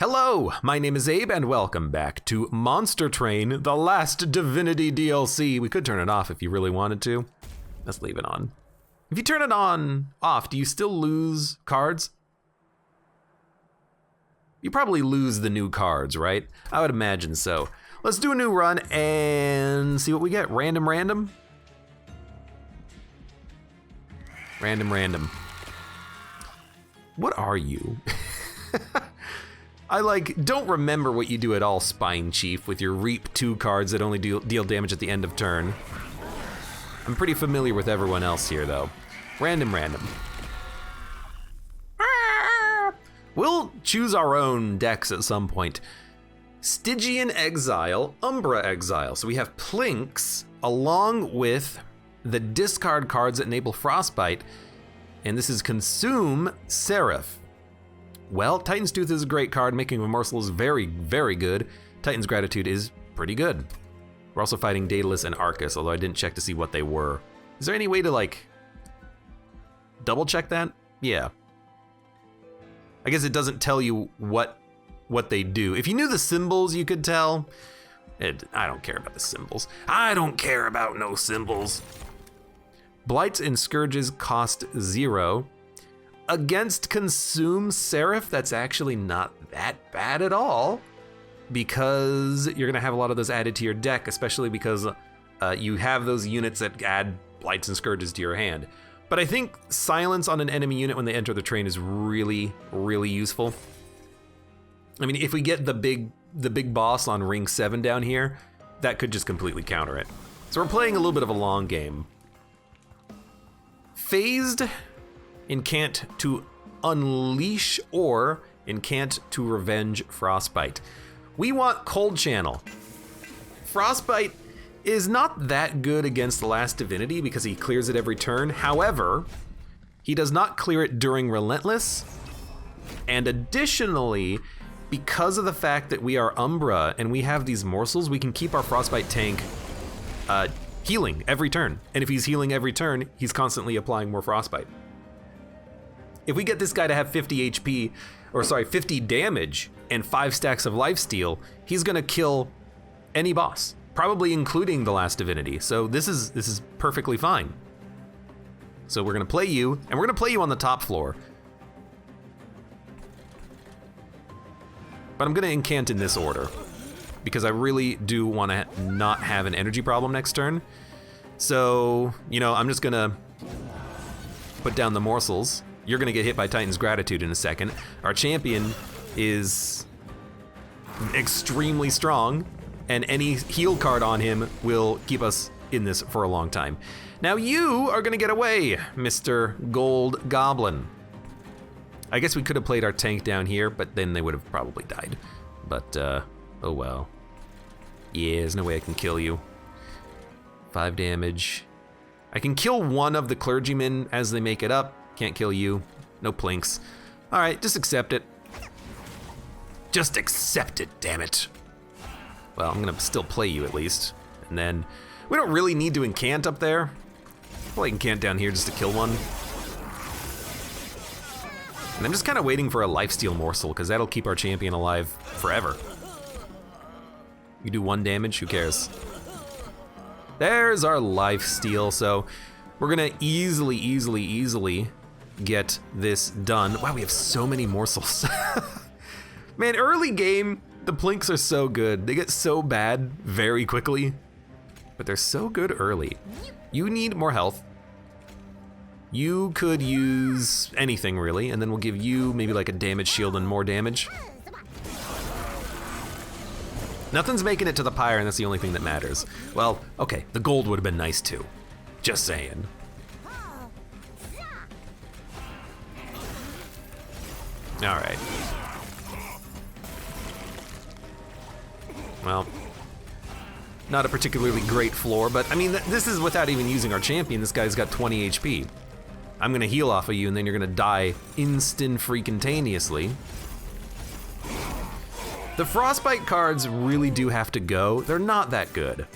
Hello, my name is Abe, and welcome back to Monster Train, the last Divinity DLC. We could turn it off if you really wanted to. Let's leave it on. If you turn it off, do you still lose cards? You probably lose the new cards, right? I would imagine so. Let's do a new run and see what we get. Random. Random. What are you? I don't remember what you do at all, Spine Chief, with your Reap 2 cards that only deal damage at the end of turn. I'm pretty familiar with everyone else here, though. Random. We'll choose our own decks at some point. Stygian Exile, Umbra Exile. So we have Plinks, along with the discard cards that enable Frostbite, and this is Consume Seraph. Well, Titan's Tooth is a great card, making a morsel is very, very good. Titan's Gratitude is pretty good. We're also fighting Daedalus and Arcus, although I didn't check to see what they were. Is there any way to double check that? Yeah. I guess it doesn't tell you what they do. If you knew the symbols, you could tell. I don't care about the symbols. I don't care about no symbols. Blights and Scourges cost 0. Against Consume Seraph, that's actually not that bad at all, because you're gonna have a lot of those added to your deck, especially because you have those units that add Blights and Scourges to your hand. But I think silence on an enemy unit when they enter the train is really, really useful. I mean, if we get the big boss on ring 7 down here, that could just completely counter it. So we're playing a little bit of a long game. Phased Incant to Unleash or Incant to Revenge Frostbite. We want Cold Channel. Frostbite is not that good against the last Divinity because he clears it every turn. However, he does not clear it during Relentless. And additionally, because of the fact that we are Umbra and we have these morsels, we can keep our Frostbite tank healing every turn. And if he's healing every turn, he's constantly applying more Frostbite. If we get this guy to have 50 damage and 5 stacks of lifesteal, he's gonna kill any boss, probably including the last Divinity. So this is perfectly fine. So we're gonna play you, and we're gonna play you on the top floor. But I'm gonna incant in this order, because I really do wanna not have an energy problem next turn. So, I'm just gonna put down the morsels. You're gonna get hit by Titan's Gratitude in a second. Our champion is extremely strong, and any heal card on him will keep us in this for a long time. Now you are gonna get away, Mr. Gold Goblin. I guess we could have played our tank down here, but then they would have probably died. But, oh well. Yeah, there's no way I can kill you. 5 damage. I can kill one of the clergymen as they make it up. Can't kill you. No plinks. All right, just accept it. Just accept it, damn it. Well, I'm gonna still play you at least. And then, we don't really need to incant up there. I'll play incant down here just to kill one. And I'm just kind of waiting for a lifesteal morsel, because that'll keep our champion alive forever. You do 1 damage, who cares? There's our lifesteal, so we're gonna easily get this done. Wow, we have so many morsels. Man, early game, the plinks are so good. They get so bad very quickly, but they're so good early. You need more health. You could use anything really, and then we'll give you maybe like a damage shield and more damage. Nothing's making it to the pyre, and that's the only thing that matters. Well, okay, the gold would have been nice too. Just saying. All right. Well, not a particularly great floor, but I mean, this is without even using our champion. This guy's got 20 HP. I'm gonna heal off of you, and then you're gonna die instant-freaking-taneously. The Frostbite cards really do have to go. They're not that good.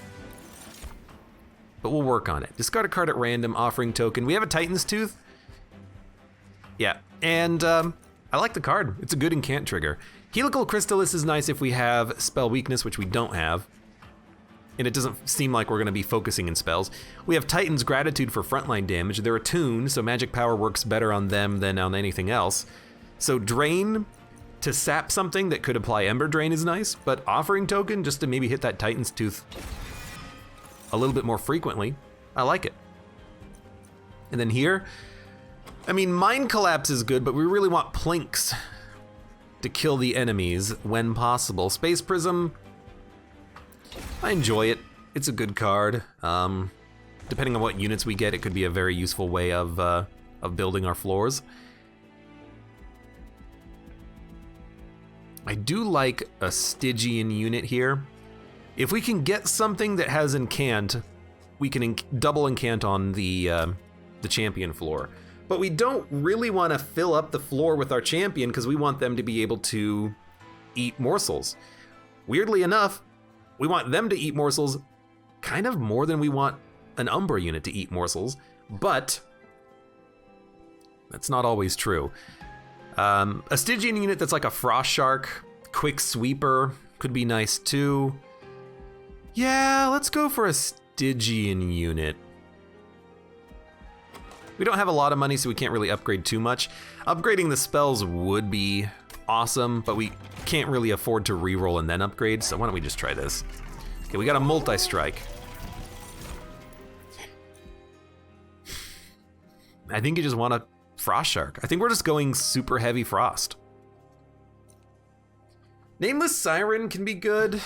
But we'll work on it. Discard a card at random, offering token. We have a Titan's Tooth. Yeah, and I like the card. It's a good incant trigger. Helical Crystallis is nice if we have spell weakness, which we don't have. And it doesn't seem like we're going to be focusing in spells. We have Titan's Gratitude for frontline damage. They're attuned, so magic power works better on them than on anything else. So Drain to sap something that could apply Ember Drain is nice, but Offering Token just to maybe hit that Titan's Tooth a little bit more frequently. I like it. And then here, I mean, Mind Collapse is good, but we really want Plinks to kill the enemies when possible. Space Prism, I enjoy it. It's a good card. Depending on what units we get, it could be a very useful way of building our floors. I do like a Stygian unit here. If we can get something that has Incant, we can double Incant on the champion floor. But we don't really want to fill up the floor with our champion because we want them to be able to eat morsels. Weirdly enough, we want them to eat morsels kind of more than we want an Umbra unit to eat morsels, but that's not always true. A Stygian unit that's like a Frost Shark, Quick Sweeper could be nice too. Yeah, let's go for a Stygian unit. We don't have a lot of money, so we can't really upgrade too much. Upgrading the spells would be awesome, but we can't really afford to reroll and then upgrade, so why don't we just try this? Okay, we got a multi-strike. I think you just want a Frost Shark. I think we're just going super heavy Frost. Nameless Siren can be good.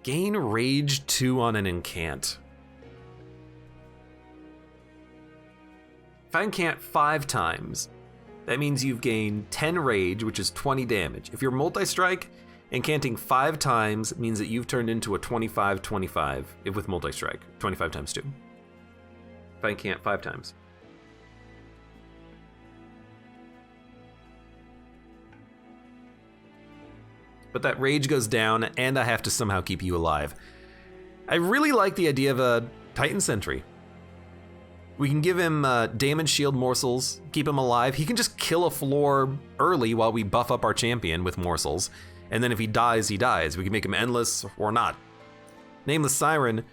Gain Rage 2 on an Incant. If I incant 5 times, that means you've gained 10 rage, which is 20 damage. If you're multi-strike, incanting 5 times means that you've turned into a 25-25 with multi-strike. 25 times 2. If I incant 5 times. But that rage goes down, and I have to somehow keep you alive. I really like the idea of a Titan Sentry. We can give him damage shield morsels, keep him alive. He can just kill a floor early while we buff up our champion with morsels. And then if he dies, he dies. We can make him endless or not. Nameless Siren.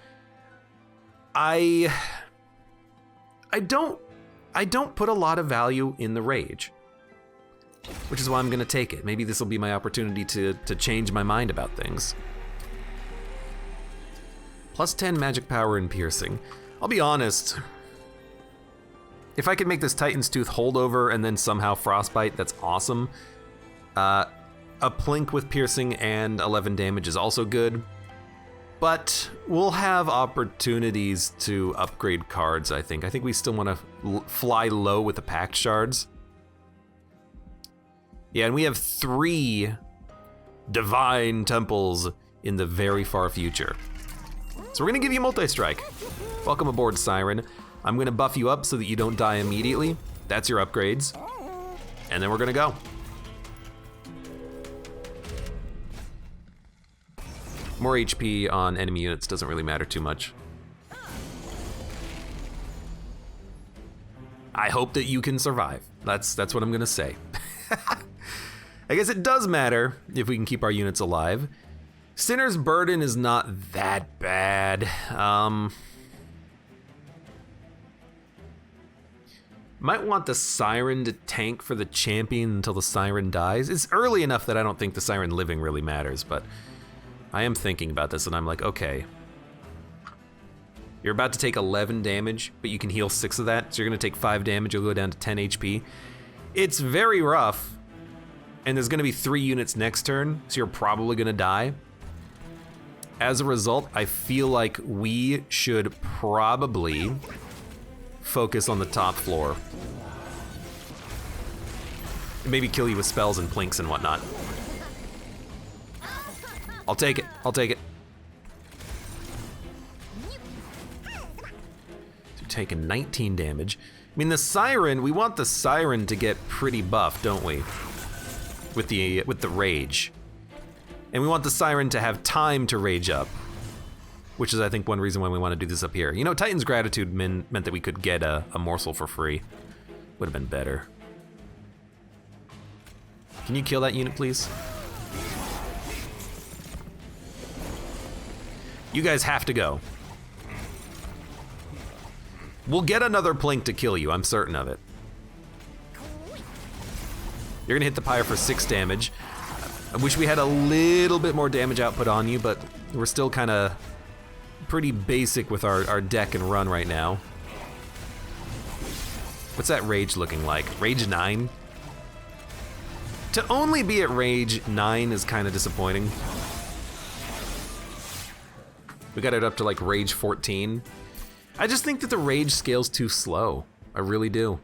I don't put a lot of value in the rage, which is why I'm gonna take it. Maybe this will be my opportunity to change my mind about things. Plus 10 magic power and piercing. I'll be honest. If I could make this Titan's Tooth holdover and then somehow Frostbite, that's awesome. A Plink with piercing and 11 damage is also good. But we'll have opportunities to upgrade cards, I think. I think we still want to fly low with the Pact Shards. Yeah, and we have 3 Divine Temples in the very far future. So we're gonna give you multi-strike. Welcome aboard, Siren. I'm gonna buff you up so that you don't die immediately. That's your upgrades. And then we're gonna go. More HP on enemy units doesn't really matter too much. I hope that you can survive. That's what I'm gonna say. I guess it does matter if we can keep our units alive. Sinner's Burden is not that bad. Might want the Siren to tank for the champion until the Siren dies. It's early enough that I don't think the Siren living really matters, but I am thinking about this and I'm like, okay. You're about to take 11 damage, but you can heal 6 of that, so you're gonna take 5 damage, you'll go down to 10 HP. It's very rough, and there's gonna be 3 units next turn, so you're probably gonna die. As a result, I feel like we should probably focus on the top floor. Maybe kill you with spells and plinks and whatnot. I'll take it, I'll take it. So you're taking 19 damage. I mean, the Siren, we want the Siren to get pretty buff, don't we? With the rage. And we want the Siren to have time to rage up, which is, I think, one reason why we want to do this up here. You know, Titan's Gratitude meant that we could get a morsel for free. Would have been better. Can you kill that unit, please? You guys have to go. We'll get another Plink to kill you, I'm certain of it. You're gonna hit the pyre for 6 damage. I wish we had a little bit more damage output on you, but we're still kind of pretty basic with our deck and run right now. What's that rage looking like? Rage 9? To only be at rage 9 is kind of disappointing. We got it up to like rage 14. I just think that the rage scale's too slow. I really do.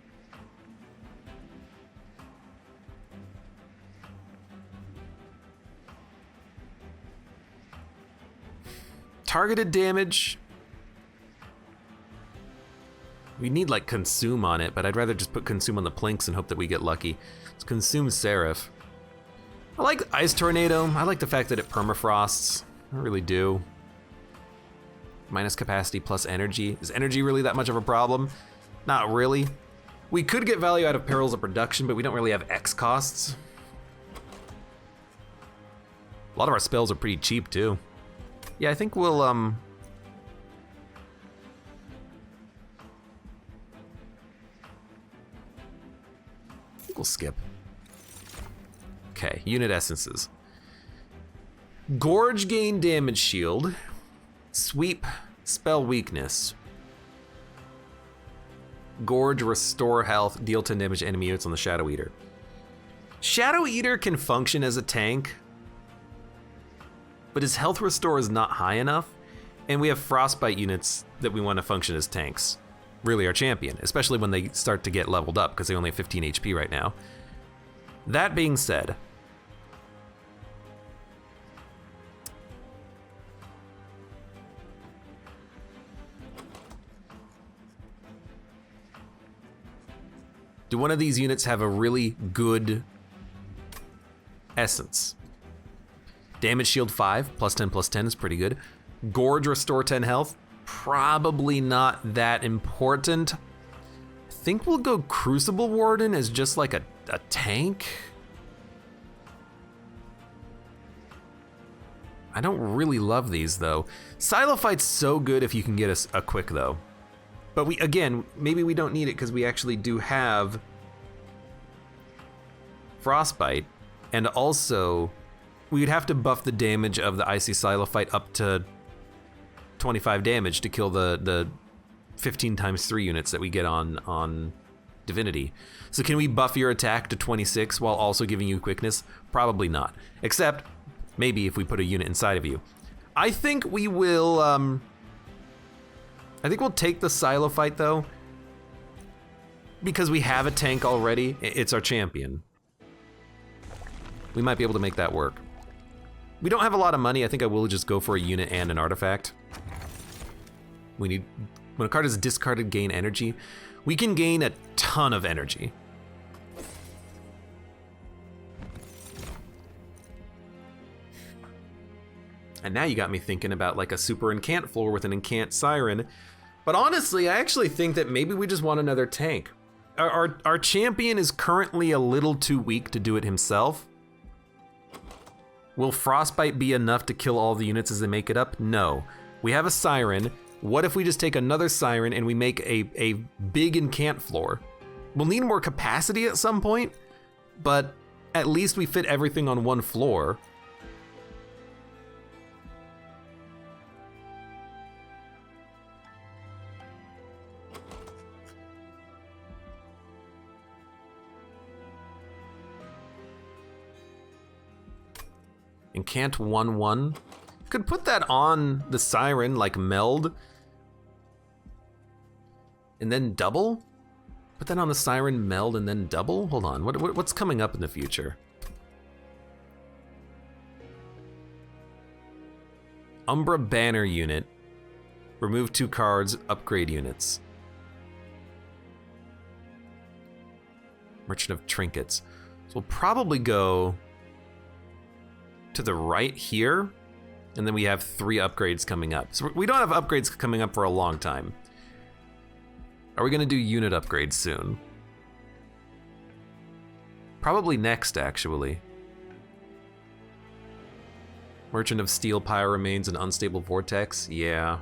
Targeted damage. We need like consume on it, but I'd rather just put consume on the plinks and hope that we get lucky. Let's consume Seraph. I like Ice Tornado. I like the fact that it permafrosts. I really do. Minus capacity plus energy. Is energy really that much of a problem? Not really. We could get value out of Perils of Production, but we don't really have X costs. A lot of our spells are pretty cheap too. Yeah, I think we'll I think we'll skip. Okay, unit essences. Gorge gain damage shield. Sweep spell weakness. Gorge restore health, deal 10 damage to enemy units on the Shadow Eater. Shadow Eater can function as a tank, but his health restore is not high enough, and we have Frostbite units that we want to function as tanks. Really our champion, especially when they start to get leveled up, because they only have 15 HP right now. That being said, do one of these units have a really good essence? Damage shield 5, plus 10 is pretty good. Gorge restore 10 health, probably not that important. I think we'll go Crucible Warden as just like a tank. I don't really love these though. Silophyte's so good if you can get us a quick though. But we, again, maybe we don't need it because we actually do have Frostbite, and also we would have to buff the damage of the Icy Silophyte up to 25 damage to kill the 15 times 3 units that we get on Divinity. So can we buff your attack to 26 while also giving you quickness? Probably not, except maybe if we put a unit inside of you. I think we will, I think we'll take the Silophyte though, because we have a tank already. It's our champion. We might be able to make that work. We don't have a lot of money. I think I will just go for a unit and an artifact. We need, when a card is discarded, gain energy. We can gain a ton of energy. And now you got me thinking about like a super incant floor with an incant siren. But honestly, I actually think that maybe we just want another tank. Our champion is currently a little too weak to do it himself. Will Frostbite be enough to kill all the units as they make it up? No. We have a siren. What if we just take another siren and we make a big incant floor? We'll need more capacity at some point, but at least we fit everything on one floor. Incant 1/1. Could put that on the siren, like meld. And then double? Put that on the siren, meld, and then double? Hold on, what's coming up in the future? Umbra Banner unit. Remove 2 cards, upgrade units. Merchant of Trinkets. So we'll probably go to the right here, and then we have 3 upgrades coming up. So we don't have upgrades coming up for a long time. Are we gonna do unit upgrades soon? Probably next, actually. Merchant of Steel Pyre remains an unstable vortex. Yeah.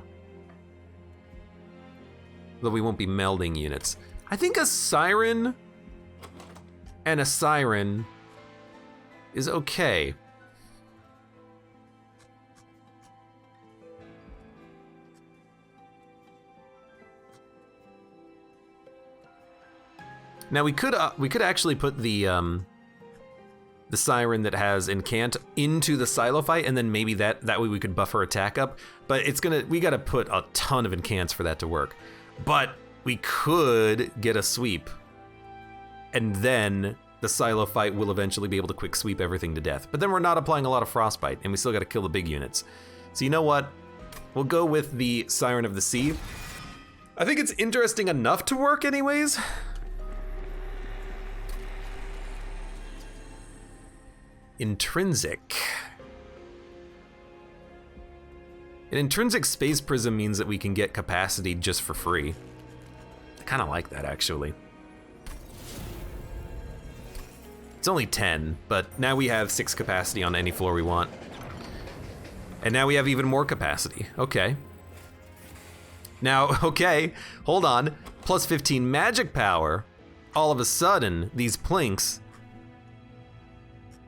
Though we won't be melding units. I think a Siren and a Siren is okay. Now we could actually put the Siren that has Incant into the Silo fight, and then maybe that way we could buff her attack up. But we gotta put a ton of Incants for that to work. But we could get a sweep, and then the Silo fight will eventually be able to quick sweep everything to death. But then we're not applying a lot of Frostbite, and we still gotta kill the big units. So you know what? We'll go with the Siren of the Sea. I think it's interesting enough to work anyways. Intrinsic. An intrinsic space prism means that we can get capacity just for free. I kind of like that, actually. It's only 10, but now we have 6 capacity on any floor we want. And now we have even more capacity. Okay. Now, okay, hold on. Plus 15 magic power. All of a sudden, these plinks,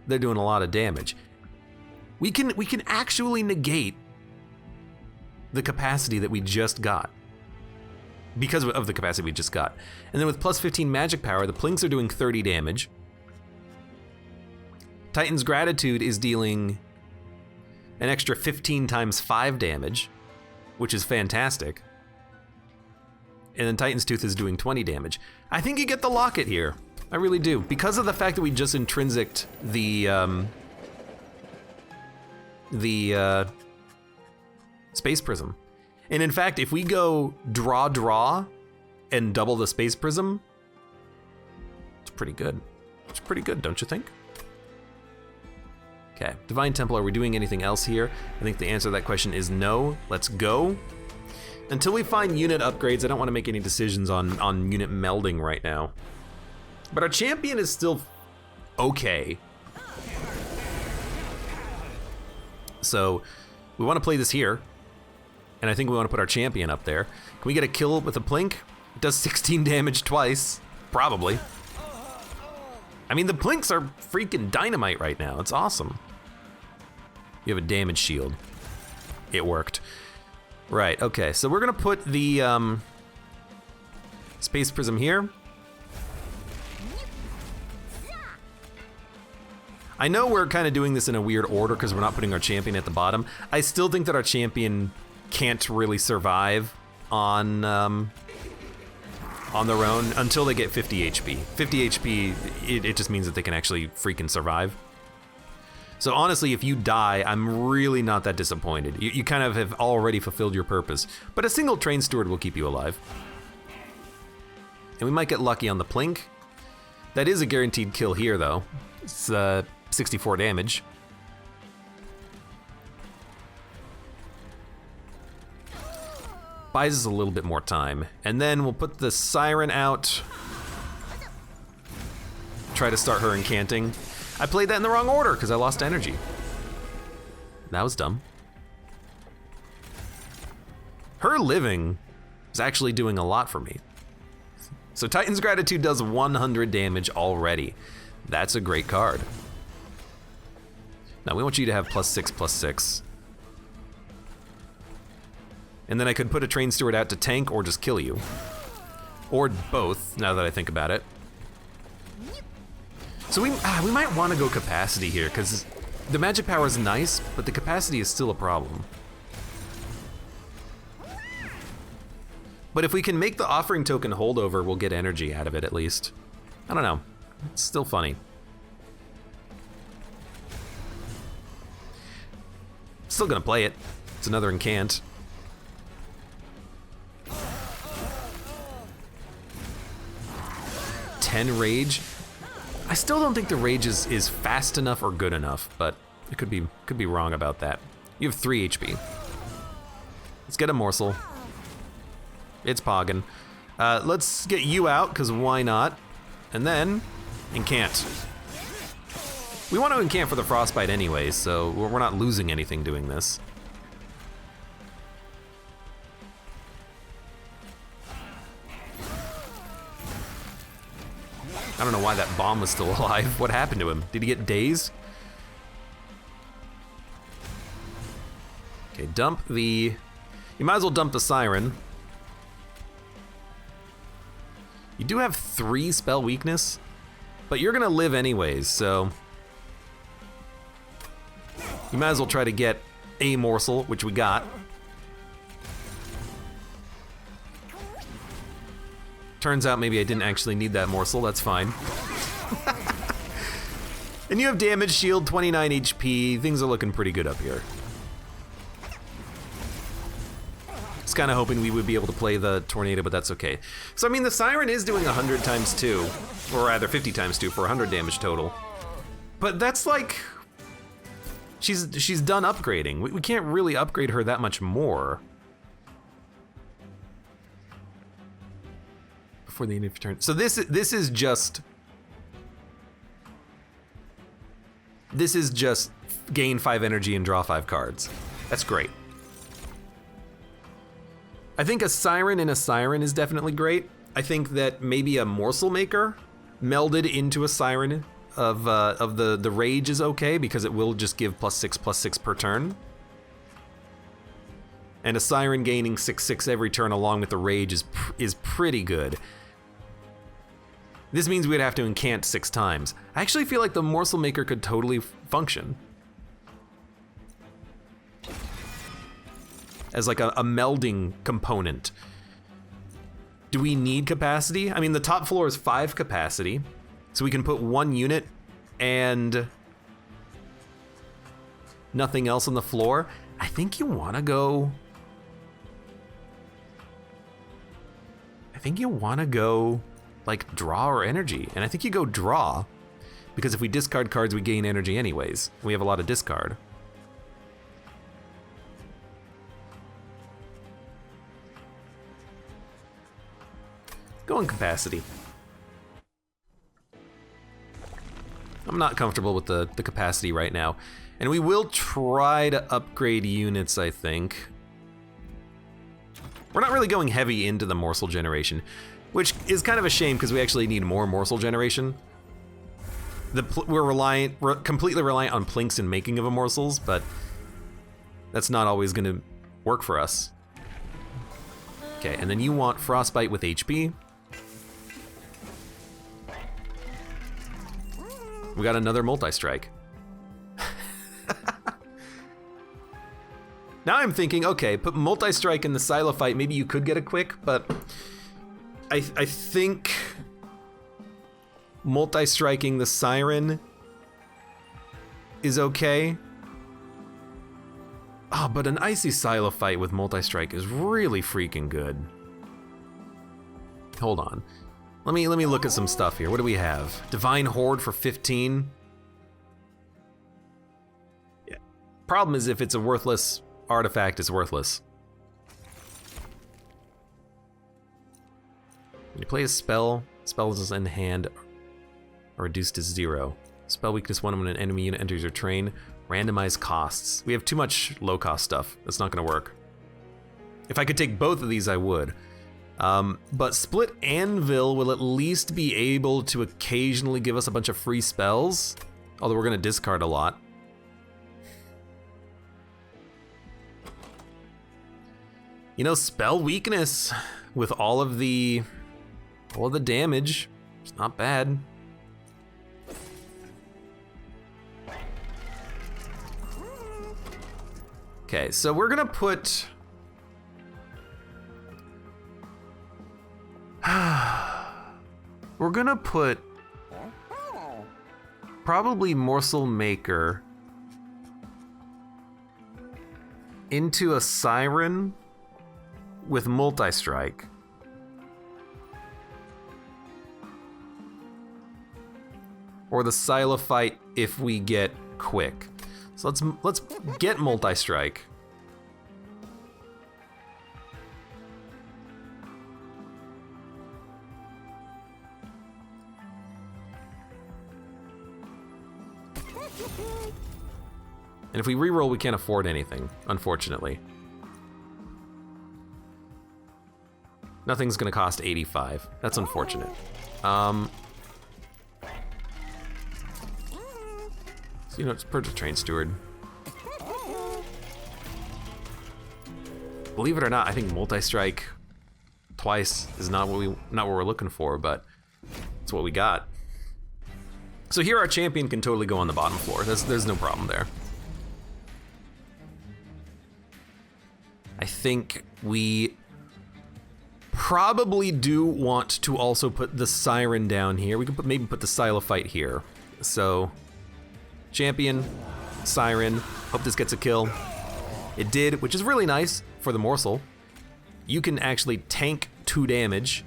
they're doing a lot of damage. We can actually negate the capacity that we just got. Because of the capacity we just got. And then with plus 15 magic power, the plinks are doing 30 damage. Titan's Gratitude is dealing an extra 15 times 5 damage, which is fantastic. And then Titan's Tooth is doing 20 damage. I think you get the locket here. I really do. Because of the fact that we just intrinsicked the Space Prism. And in fact, if we go draw and double the Space Prism, it's pretty good. It's pretty good, don't you think? Okay, Divine Temple, are we doing anything else here? I think the answer to that question is no. Let's go. Until we find unit upgrades, I don't want to make any decisions on unit melding right now. But our champion is still okay. So we want to play this here. And I think we want to put our champion up there. Can we get a kill with a plink? It does 16 damage twice, probably. I mean, the plinks are freaking dynamite right now. It's awesome. You have a damage shield. It worked. Right, okay, so we're gonna put the Space Prism here. I know we're kind of doing this in a weird order because we're not putting our champion at the bottom. I still think that our champion can't really survive on their own until they get 50 HP. 50 HP, it just means that they can actually freaking survive. So honestly, if you die, I'm really not that disappointed. You kind of have already fulfilled your purpose. But a single Train Steward will keep you alive. And we might get lucky on the plink. That is a guaranteed kill here, though. It's 64 damage. Buys us a little bit more time. And then we'll put the Siren out. Try to start her incanting. I played that in the wrong order because I lost energy. That was dumb. Her living is actually doing a lot for me. So Titan's Gratitude does 100 damage already. That's a great card. Now we want you to have +6/+6. And then I could put a Train Steward out to tank or just kill you. Or both, now that I think about it. So we might want to go capacity here, because the magic power is nice, but the capacity is still a problem. But if we can make the offering token holdover, we'll get energy out of it at least. I don't know. It's still funny. Still gonna play it. It's another incant. $10 rage. I still don't think the rage is fast enough or good enough, but it could be wrong about that. You have 3 HP. Let's get a morsel. It's Poggin. Let's get you out, because why not? And then, incant. We want to encamp for the frostbite anyways, so we're not losing anything doing this. I don't know why that bomb was still alive. What happened to him? Did he get dazed? Okay, dump the... You might as well dump the siren. You do have 3 spell weakness, but you're gonna live anyways, so... You might as well try to get a morsel, which we got. Turns out maybe I didn't actually need that morsel, that's fine. And you have damage, shield, 29 HP. Things are looking pretty good up here. Just kind of hoping we would be able to play the tornado, but that's okay. So I mean, the siren is doing 100 times 2, or rather 50 times 2 for 100 damage total. But that's like, she's done upgrading. We can't really upgrade her that much more. Before the end of turn. So this is just gain 5 energy and draw 5 cards. That's great. I think a siren and a siren is definitely great. I think that maybe a morsel maker melded into a siren of the rage is okay, because it will just give +6/+6 per turn. And a siren gaining 6/6 every turn along with the rage is pretty good. This means we'd have to incant 6 times. I actually feel like the morsel maker could totally function as like a melding component. Do we need capacity? I mean, the top floor is 5 capacity, so we can put 1 unit and nothing else on the floor. I think you want to go... like draw or energy, and I think you go draw, because if we discard cards we gain energy anyways. We have a lot of discard. Go in capacity. I'm not comfortable with the capacity right now, and we will try to upgrade units, I think. We're not really going heavy into the morsel generation, which is kind of a shame because we actually need more morsel generation. We're completely reliant on plinks and making of a morsels, but that's not always gonna work for us. Okay, and then you want frostbite with HP. We got another multi-strike. Now I'm thinking, okay, put multi-strike in the silo fight, maybe you could get a quick, but I think multi-striking the siren is okay. Oh, but an icy silo fight with multi-strike is really freaking good. Hold on. Let me look at some stuff here. What do we have? Divine Horde for 15. Yeah. Problem is if it's a worthless artifact, it's worthless. When you play a spell, spells in hand are reduced to 0. Spell weakness 1 when an enemy unit enters your train. Randomize costs. We have too much low cost stuff. That's not gonna work. If I could take both of these, I would. But Split Anvil will at least be able to occasionally give us a bunch of free spells, although we're gonna discard a lot. You know, spell weakness with all of the damage, it's not bad. Okay, so we're gonna put probably Morsel Maker into a Siren with multi-strike. Or the Silophyte if we get quick. So let's get multi-strike. And if we reroll, we can't afford anything, unfortunately. Nothing's gonna cost 85. That's unfortunate. So, you know, it's purchase train steward. Believe it or not, I think multi-strike twice is not what we're looking for, but it's what we got. So here our champion can totally go on the bottom floor. There's no problem there. I think we probably do want to also put the siren down here. We could maybe put the Xylophyte here. So champion, siren, hope this gets a kill. It did, which is really nice for the morsel. You can actually tank 2 damage.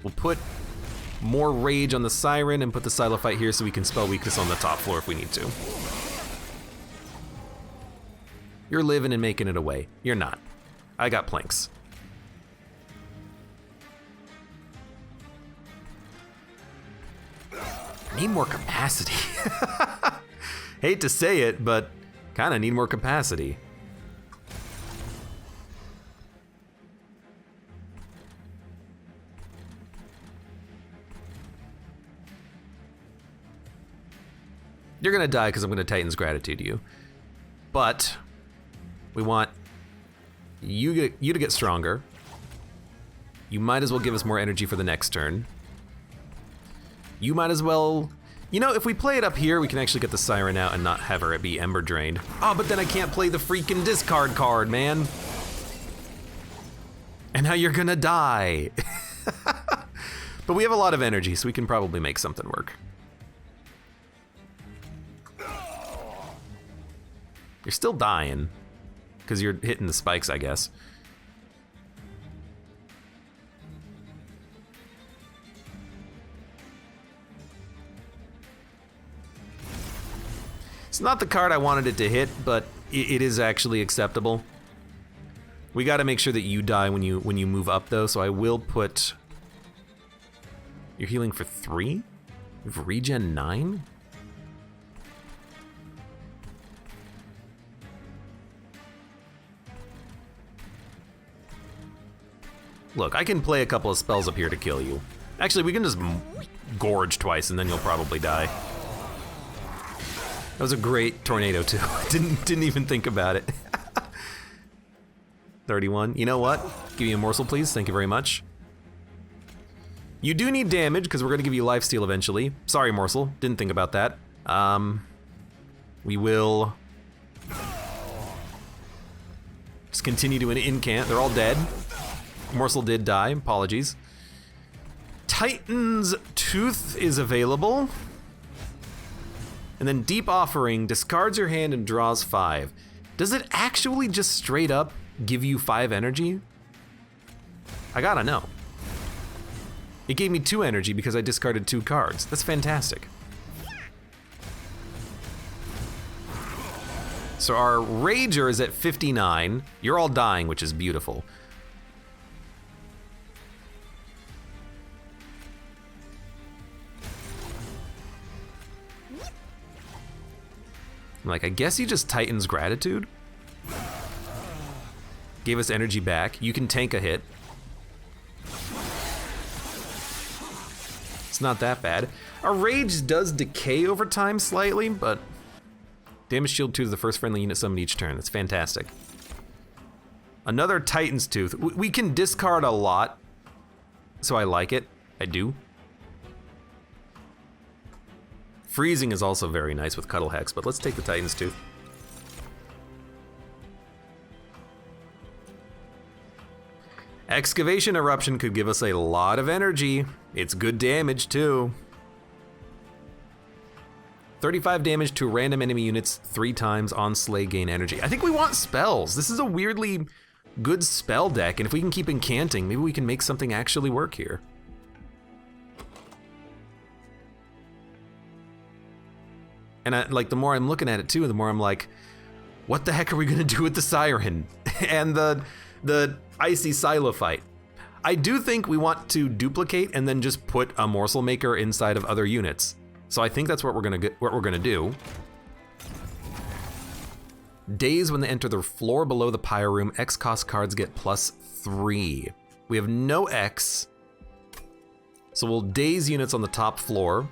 We'll put more rage on the siren and put the Xylophyte here so we can spell weakness on the top floor if we need to. You're living and making it away. You're not. I got planks. I need more capacity. Hate to say it, but kind of need more capacity. You're gonna die because I'm gonna Titan's Gratitude you. But we want you to get stronger. You might as well give us more energy for the next turn. You might as well, you know, if we play it up here, we can actually get the siren out and not have her be ember drained. Oh, but then I can't play the freaking discard card, man. And now you're gonna die. But we have a lot of energy, so we can probably make something work. You're still dying, because you're hitting the spikes, I guess. It's not the card I wanted it to hit, but it is actually acceptable. We gotta make sure that you die when you move up though, so I will put... You're healing for 3? You have regen 9? Look, I can play a couple of spells up here to kill you. Actually, we can just gorge twice and then you'll probably die. That was a great tornado too. Didn't even think about it. 31. You know what? Give me a morsel, please. Thank you very much. You do need damage because we're gonna give you lifesteal eventually. Sorry, morsel. Didn't think about that. We will just continue to an incant. They're all dead. Morsel did die. Apologies. Titan's Tooth is available. And then Deep Offering discards your hand and draws 5. Does it actually just straight up give you 5 energy? I gotta know. It gave me 2 energy because I discarded 2 cards. That's fantastic. So our Rager is at 59. You're all dying, which is beautiful. I'm like, I guess he just Titan's Gratitude. Gave us energy back. You can tank a hit. It's not that bad. Our Rage does decay over time slightly, but damage shield 2 to the first friendly unit summoned each turn. That's fantastic. Another Titan's Tooth. We can discard a lot, so I like it. I do. Freezing is also very nice with Cuddle Hex, but let's take the Titan's Tooth. Excavation Eruption could give us a lot of energy. It's good damage too. 35 damage to random enemy units 3 times on Slay, gain energy. I think we want spells. This is a weirdly good spell deck, and if we can keep incanting, maybe we can make something actually work here. And like the more I'm looking at it too, the more I'm like, what the heck are we gonna do with the Siren and the Icy Xylophyte? I do think we want to duplicate and then just put a Morsel Maker inside of other units. So I think that's what we're gonna do. Days when they enter the floor below the pyre room, X cost cards get +3. We have no X, so we'll daze units on the top floor,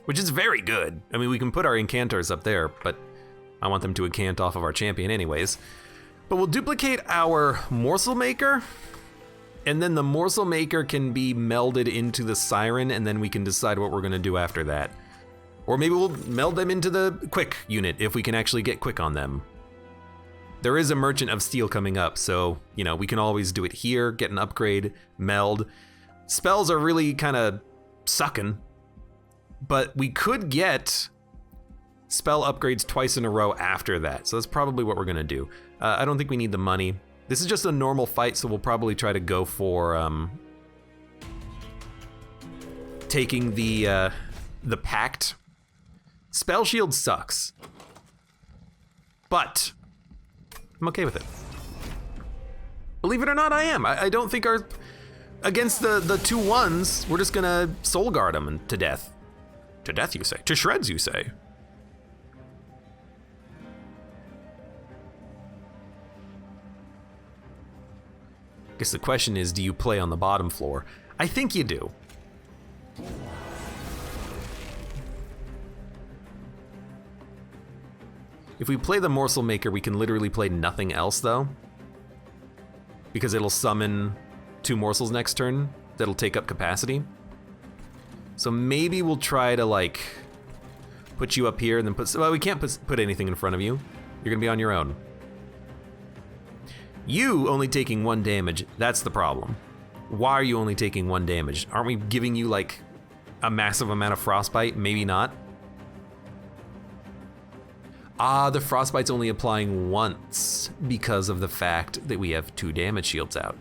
which is very good. I mean, we can put our incanters up there, but I want them to incant off of our champion anyways. But we'll duplicate our morsel maker, and then the morsel maker can be melded into the siren, and then we can decide what we're gonna do after that. Or maybe we'll meld them into the quick unit if we can actually get quick on them. There is a Merchant of Steel coming up, so, you know, we can always do it here, get an upgrade, meld. Spells are really kind of sucking, but we could get spell upgrades twice in a row after that, so that's probably what we're gonna do. I don't think we need the money. This is just a normal fight, so we'll probably try to go for taking the Pact. Spell Shield sucks, but I'm okay with it. Believe it or not, I am. I don't think our, against the 2/1s, we're just gonna Soul Guard them to death. To death, you say? To shreds, you say? I guess the question is, do you play on the bottom floor? I think you do. If we play the Morsel Maker, we can literally play nothing else, though. Because it'll summon 2 morsels next turn that'll take up capacity. So maybe we'll try to, like, put you up here and then put... Well, we can't put anything in front of you. You're gonna be on your own. You only taking 1 damage, that's the problem. Why are you only taking 1 damage? Aren't we giving you, like, a massive amount of frostbite? Maybe not. Ah, the frostbite's only applying once because of the fact that we have 2 damage shields out.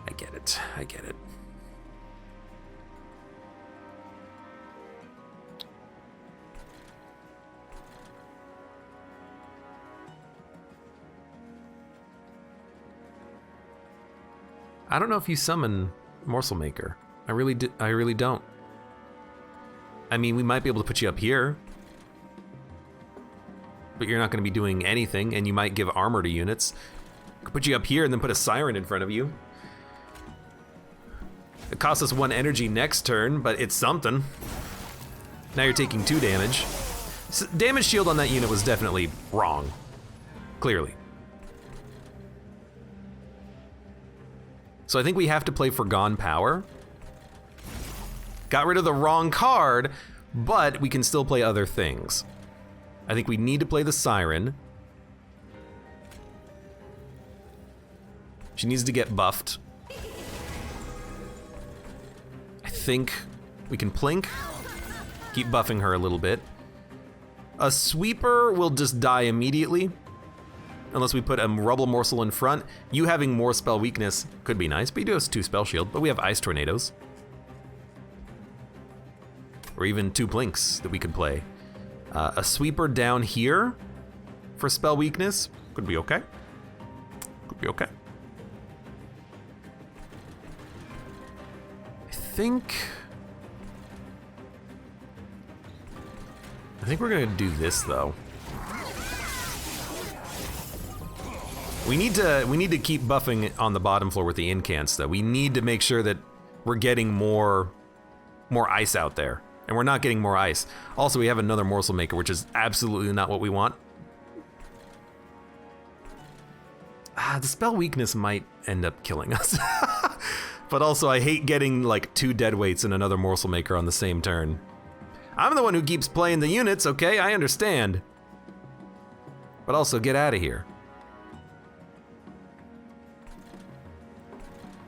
I get it, I get it. I don't know if you summon Morsel Maker. I really don't. I mean, we might be able to put you up here, but you're not going to be doing anything, and you might give armor to units. Could put you up here and then put a siren in front of you. It costs us 1 energy next turn, but it's something. Now you're taking 2 damage. So damage shield on that unit was definitely wrong. Clearly. So I think we have to play Forgone Power. Got rid of the wrong card, but we can still play other things. I think we need to play the Siren. She needs to get buffed. I think we can Plink. Keep buffing her a little bit. A Sweeper will just die immediately. Unless we put a Rubble Morsel in front. You having more spell weakness could be nice, but you do have 2 spell shield, but we have Ice Tornadoes. Or even 2 Plinks that we could play. A Sweeper down here for spell weakness could be okay. Could be okay. I think we're gonna do this though. We need to keep buffing on the bottom floor with the incants though. We need to make sure that we're getting more ice out there. And we're not getting more ice. Also, we have another Morsel Maker, which is absolutely not what we want. The spell weakness might end up killing us. But also, I hate getting like 2 dead weights and another Morsel Maker on the same turn. I'm the one who keeps playing the units, okay? I understand. But also, get out of here.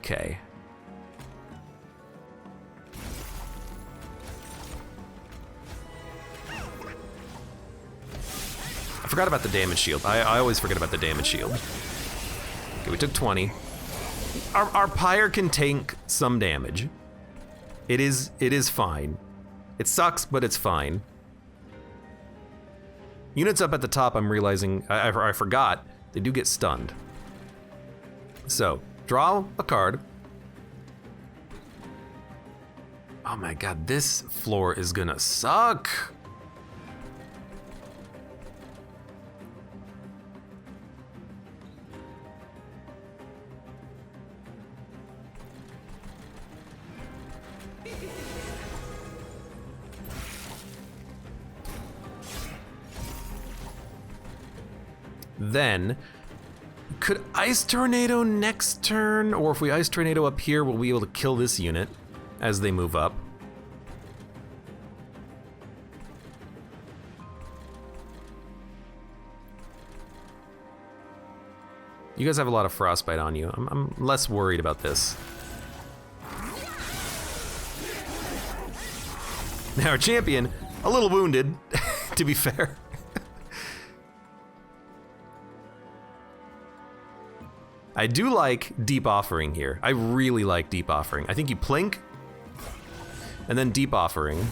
Okay. I forgot about the damage shield. I always forget about the damage shield. Okay, we took 20. Our Pyre can tank some damage. It is fine. It sucks, but it's fine. Units up at the top, I'm realizing, I forgot, they do get stunned. So, draw a card. Oh my god, this floor is gonna suck. Then, could Ice Tornado next turn, or if we Ice Tornado up here, we'll be able to kill this unit as they move up. You guys have a lot of frostbite on you. I'm less worried about this. Now our champion, a little wounded, to be fair. I do like Deep Offering here. I really like Deep Offering. I think you plink, and then Deep Offering.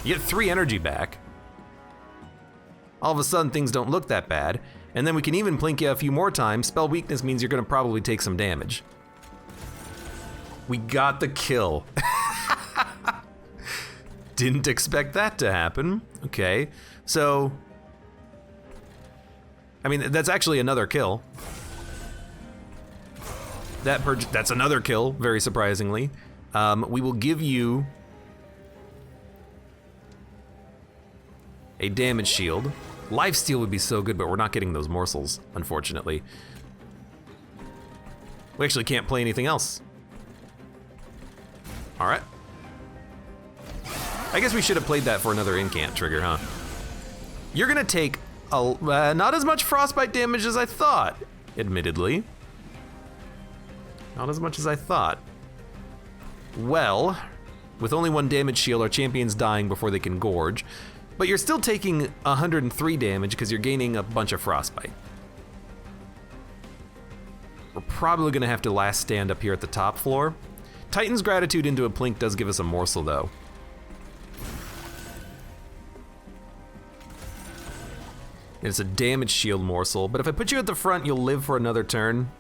You get 3 energy back. All of a sudden, things don't look that bad. And then we can even plink you a few more times. Spell Weakness means you're gonna probably take some damage. We got the kill. Didn't expect that to happen. Okay, so... I mean, that's actually another kill. That's another kill, very surprisingly. We will give you a damage shield. Lifesteal would be so good, but we're not getting those morsels, unfortunately. We actually can't play anything else. All right. I guess we should have played that for another incant trigger, huh? You're gonna take not as much frostbite damage as I thought, admittedly. Not as much as I thought. Well, with only 1 damage shield, our champion's dying before they can gorge, but you're still taking 103 damage because you're gaining a bunch of frostbite. We're probably gonna have to last stand up here at the top floor. Titan's Gratitude into a plink does give us a morsel though. And it's a damage shield morsel, but if I put you at the front, you'll live for another turn.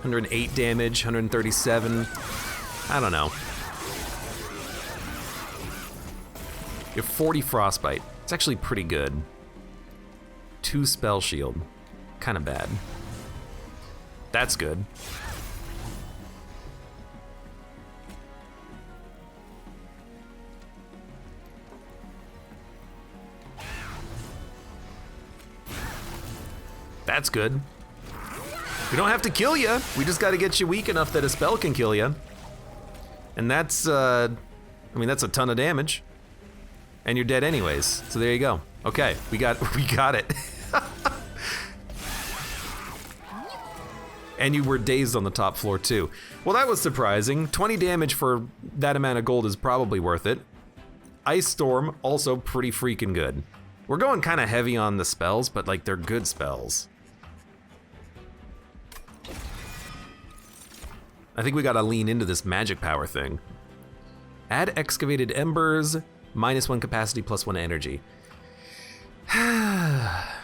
108 damage, 137. I don't know. You have 40 frostbite. It's actually pretty good. 2 spell shield. Kind of bad. That's good. That's good. We don't have to kill you. We just got to get you weak enough that a spell can kill you. And that's, I mean, that's a ton of damage. And you're dead anyways. So there you go. Okay, we got it. And you were dazed on the top floor too. Well, that was surprising. 20 damage for that amount of gold is probably worth it. Ice Storm, also pretty freaking good. We're going kind of heavy on the spells, but like they're good spells. I think we gotta lean into this magic power thing. Add excavated embers, -1 capacity, +1 energy.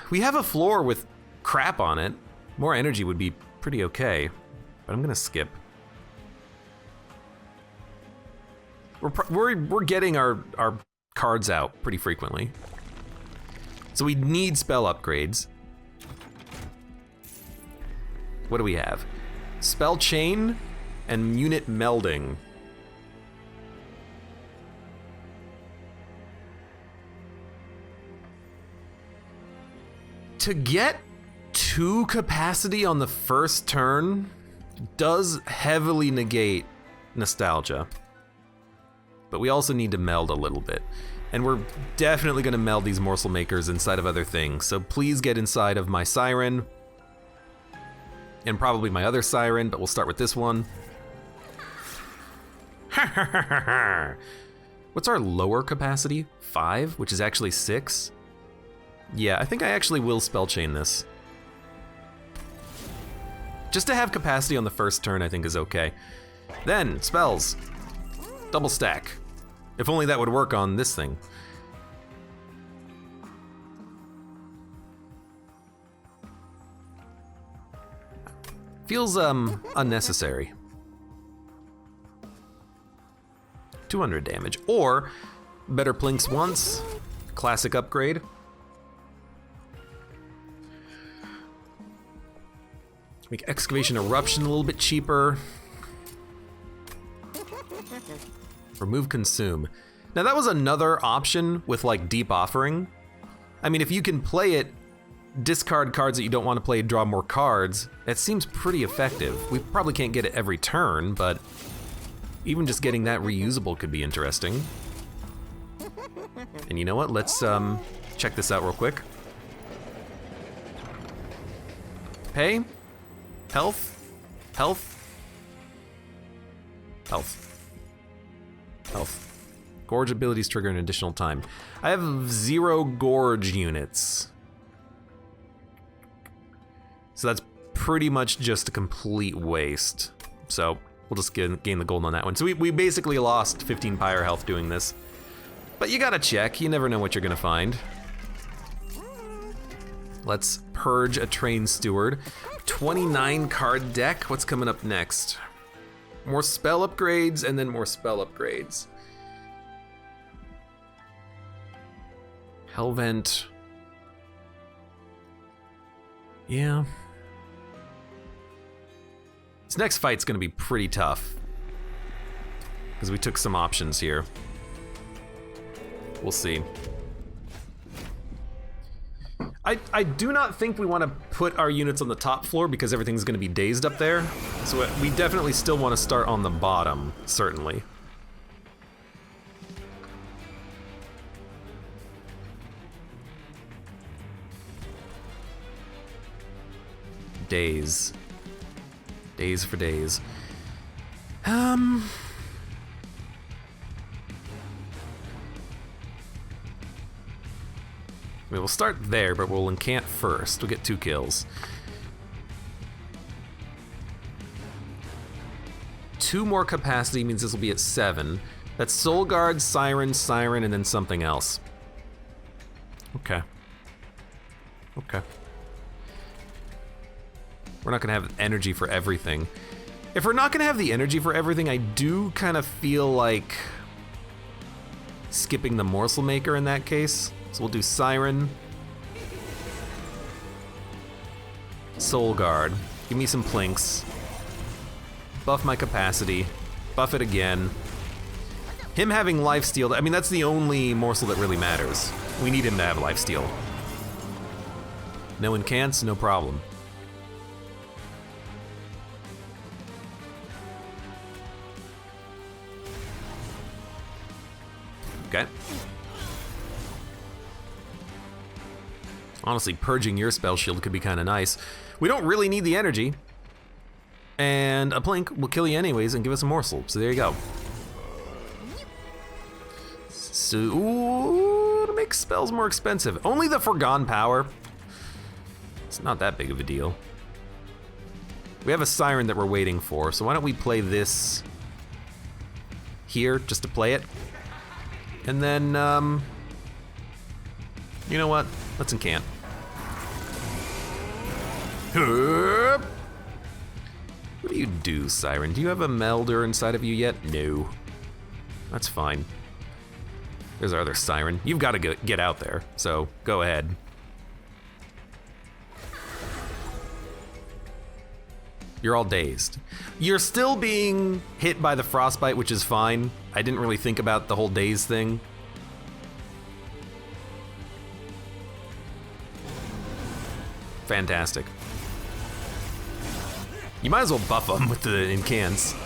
We have a floor with crap on it. More energy would be pretty okay, but I'm gonna skip. We're getting our cards out pretty frequently. So we need spell upgrades. What do we have? Spell Chain and Unit Melding. To get 2 capacity on the first turn does heavily negate nostalgia. But we also need to meld a little bit. And we're definitely gonna meld these morsel makers inside of other things. So please get inside of my siren. And probably my other siren, but we'll start with this one. What's our lower capacity? 5, which is actually 6. Yeah, I think I actually will spell chain this. Just to have capacity on the first turn, I think is okay. Then, spells. Double stack. If only that would work on this thing. Feels, unnecessary. 200 damage. Or, better plinks once, classic upgrade. Make Excavation Eruption a little bit cheaper. Remove Consume. Now that was another option with like Deep Offering. I mean, if you can play it, discard cards that you don't want to play, draw more cards, that seems pretty effective. We probably can't get it every turn, but even just getting that reusable could be interesting. And you know what? Let's check this out real quick. Pay. Health. Health. Health. Health. Gorge abilities trigger an additional time. I have 0 Gorge units. So that's pretty much just a complete waste. So we'll just gain the gold on that one. So we basically lost 15 Pyre health doing this. But you gotta check, you never know what you're gonna find. Let's purge a Train Steward. 29 card deck, what's coming up next? More spell upgrades and then more spell upgrades. Hellvent. Yeah. This next fight's gonna be pretty tough, because we took some options here. We'll see. I do not think we want to put our units on the top floor because everything's going to be dazed up there. So we definitely still want to start on the bottom, certainly. Days. Days for days. We'll start there, but we'll incant first. We'll get 2 kills. 2 more capacity means this will be at 7. That's Soul Guard, Siren, Siren, and then something else. Okay. Okay. We're not gonna have energy for everything. If we're not gonna have the energy for everything, I do kind of feel like skipping the Morsel Maker in that case. So we'll do Siren. Soul Guard. Give me some plinks. Buff my capacity. Buff it again. Him having lifesteal, I mean, that's the only morsel that really matters. We need him to have lifesteal. No incants, no problem. Okay. Honestly, purging your spell shield could be kind of nice. We don't really need the energy. And a blink will kill you anyways and give us a morsel. So there you go. So, ooh, to make spells more expensive. Only the Foregone Power. It's not that big of a deal. We have a Siren that we're waiting for, so why don't we play this here just to play it? And then, you know what? Let's incant. What do you do, Siren? Do you have a Melder inside of you yet? No. That's fine. There's our other Siren. You've got to get out there, so go ahead. You're all dazed. You're still being hit by the frostbite, which is fine. I didn't really think about the whole daze thing. Fantastic. You might as well buff them with the incants.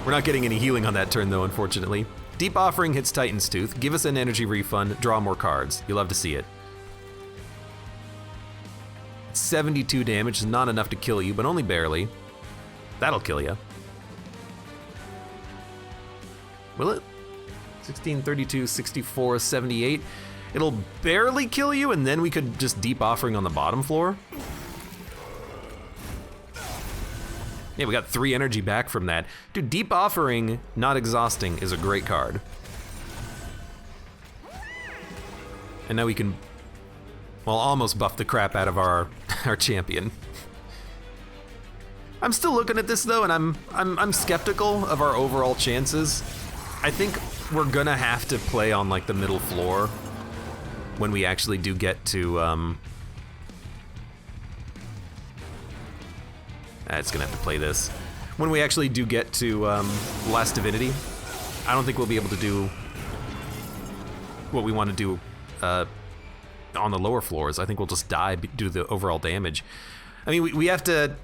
We're not getting any healing on that turn though, unfortunately. Deep Offering hits Titan's Tooth. Give us an energy refund, draw more cards. You'll love to see it. 72 damage is not enough to kill you, but only barely. That'll kill you. Will it? 16, 32, 64, 78. It'll barely kill you, and then we could just Deep Offering on the bottom floor. Yeah, we got 3 energy back from that. Dude, Deep Offering, not exhausting, is a great card. And now we can, well, almost buff the crap out of our champion. I'm still looking at this though, and I'm skeptical of our overall chances. I think we're gonna have to play on like the middle floor when we actually do get to, it's gonna have to play this. When we actually do get to Last Divinity, I don't think we'll be able to do what we want to do on the lower floors. I think we'll just die due to the overall damage. I mean, we have to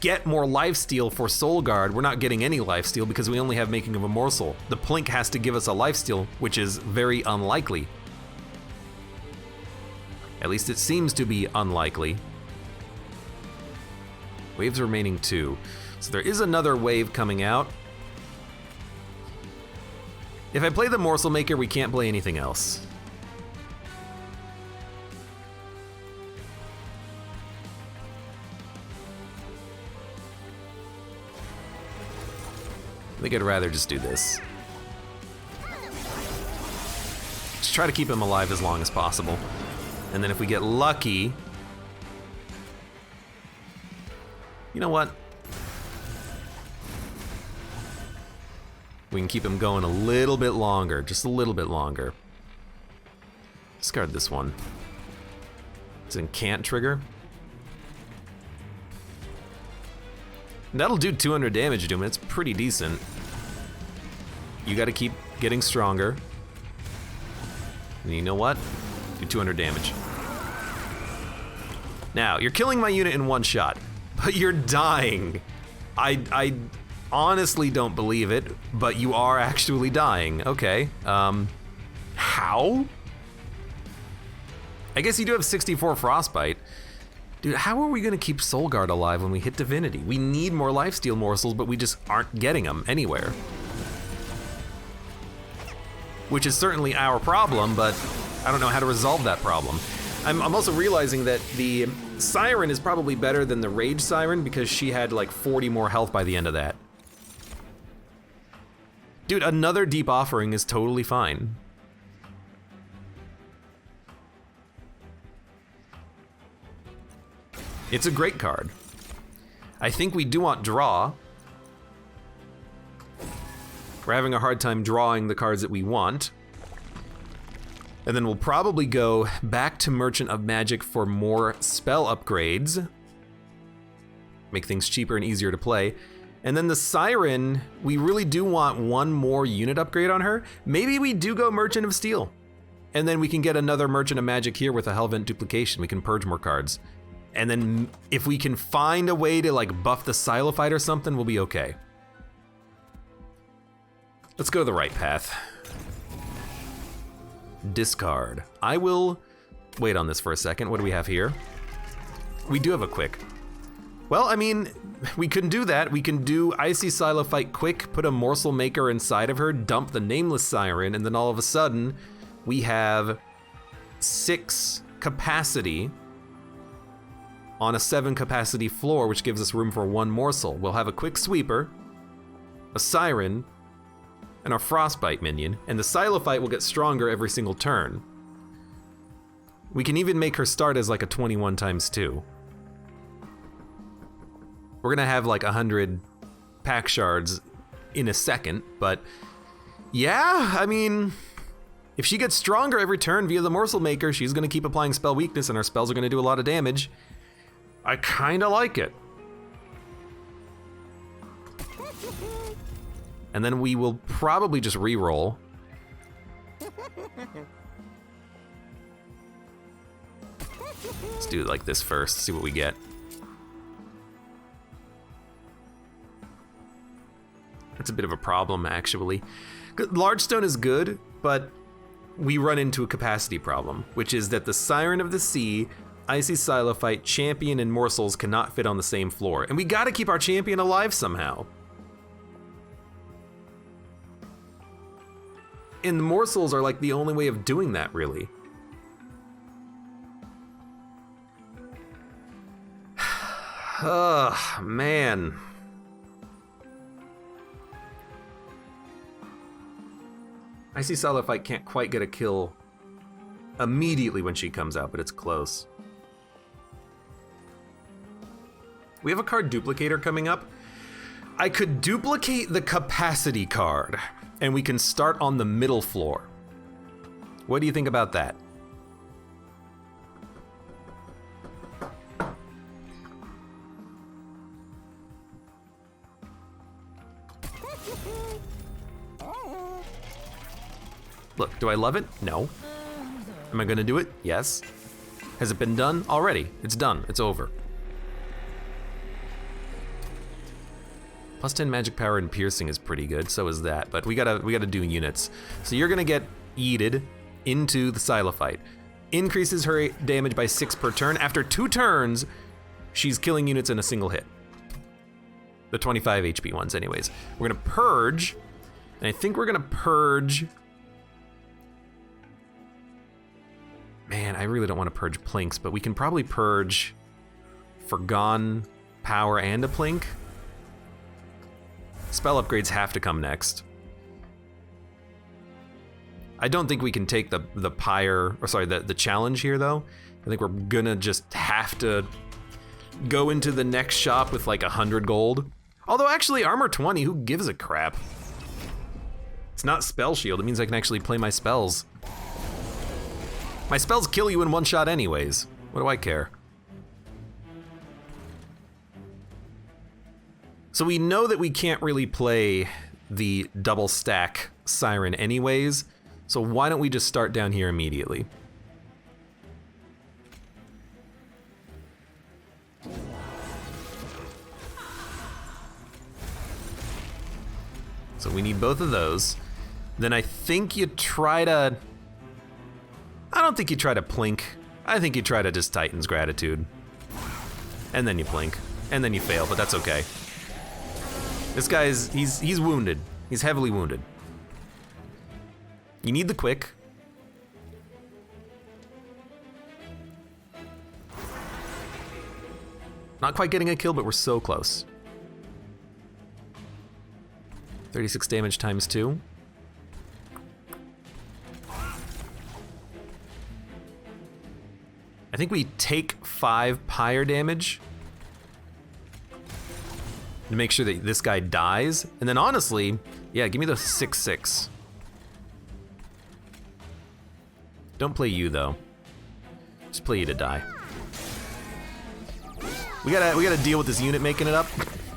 get more lifesteal for Soul Guard. We're not getting any lifesteal because we only have Making of a Morsel. The Plink has to give us a lifesteal, which is very unlikely. At least it seems to be unlikely. Waves remaining 2. So there is another wave coming out. If I play the Morsel Maker, we can't play anything else. I think I'd rather just do this. Just try to keep him alive as long as possible. And then if we get lucky... You know what? We can keep him going a little bit longer, just a little bit longer. Discard this one. It's an Incant trigger. That'll do 200 damage to him, it's pretty decent. You gotta keep getting stronger. And you know what? Do 200 damage. Now, you're killing my unit in one shot, but you're dying. I honestly don't believe it, but you are actually dying. Okay, how? I guess you do have 64 Frostbite. Dude, how are we gonna keep Soul Guard alive when we hit Divinity? We need more lifesteal morsels, but we just aren't getting them anywhere. Which is certainly our problem, but I don't know how to resolve that problem. I'm also realizing that the Siren is probably better than the Rage Siren because she had like 40 more health by the end of that. Dude, another Deep Offering is totally fine. It's a great card. I think we do want draw. We're having a hard time drawing the cards that we want. And then we'll probably go back to Merchant of Magic for more spell upgrades. Make things cheaper and easier to play. And then the Siren, we really do want one more unit upgrade on her. Maybe we do go Merchant of Steel. And then we can get another Merchant of Magic here with a Hellvent duplication. We can purge more cards. And then if we can find a way to like buff the Silophyte or something, we'll be okay. Let's go the right path. Discard. I will wait on this for a second. What do we have here? We do have a quick. Well, I mean, we can do that. We can do Icy Silophyte quick, put a Morsel Maker inside of her, dump the Nameless Siren, and then all of a sudden, we have 6 capacity on a 7 capacity floor, which gives us room for 1 Morsel. We'll have a quick sweeper, a Siren, and our Frostbite minion, and the Silophyte will get stronger every single turn. We can even make her start as like a 21 times 2. We're gonna have like 100 pack shards in a second, but yeah, I mean, if she gets stronger every turn via the Morsel Maker, she's gonna keep applying spell weakness and our spells are gonna do a lot of damage. I kinda like it. And then we will probably just re-roll. Let's do it like this first, see what we get. That's a bit of a problem, actually. Large Stone is good, but we run into a capacity problem, which is that the Siren of the Sea, Icy Silophyte, Champion, and Morsels cannot fit on the same floor. And we gotta keep our Champion alive somehow. And the Morsels are like the only way of doing that, really. Ugh, man. Icy Silophyte can't quite get a kill immediately when she comes out, but it's close. We have a card duplicator coming up. I could duplicate the capacity card. and we can start on the middle floor. What do you think about that? Look, do I love it? No. Am I gonna do it? Yes. Has it been done? Already. It's done. It's over. Plus 10 magic power and piercing is pretty good, so is that, but we gotta do units. So you're gonna get yeeted into the Xylophyte. Increases her damage by 6 per turn. After 2 turns, she's killing units in a single hit. The 25 HP ones anyways. We're gonna purge, and I think we're gonna purge. Man, I really don't want to purge plinks, but we can probably purge Forgone power and a plink. Spell upgrades have to come next. I don't think we can take the challenge here though. I think we're gonna just have to go into the next shop with like 100 gold. Although actually armor 20, who gives a crap? It's not spell shield, it means I can actually play my spells. My spells kill you in one shot anyways. What do I care? So we know that we can't really play the double stack Siren anyways, so why don't we just start down here immediately? So we need both of those. Then I think you try to... I don't think you try to plink. I think you try to just Titan's Gratitude. And then you plink. And then you fail, but that's okay. This guy's, he's wounded. He's heavily wounded. You need the quick. Not quite getting a kill, but we're so close. 36 damage times 2. I think we take 5 pyre damage to make sure that this guy dies. And then honestly, yeah, give me the 6/6. Don't play you though. Just play you to die. We gotta deal with this unit making it up,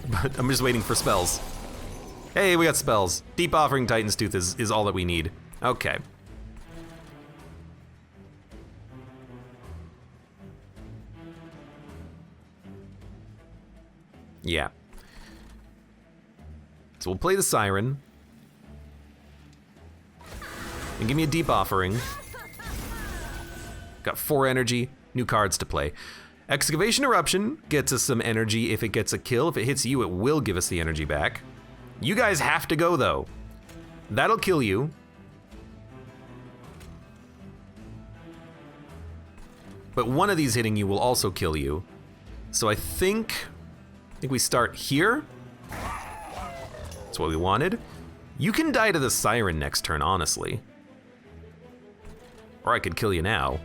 but I'm just waiting for spells. Hey, we got spells. Deep Offering Titan's Tooth is all that we need. Okay. Yeah. So we'll play the Siren. And give me a Deep Offering. Got 4 energy, new cards to play. Excavation Eruption gets us some energy if it gets a kill. If it hits you, it will give us the energy back. You guys have to go though. That'll kill you. But one of these hitting you will also kill you. So I think we start here. That's what we wanted. You can die to the Siren next turn, honestly. Or I could kill you now.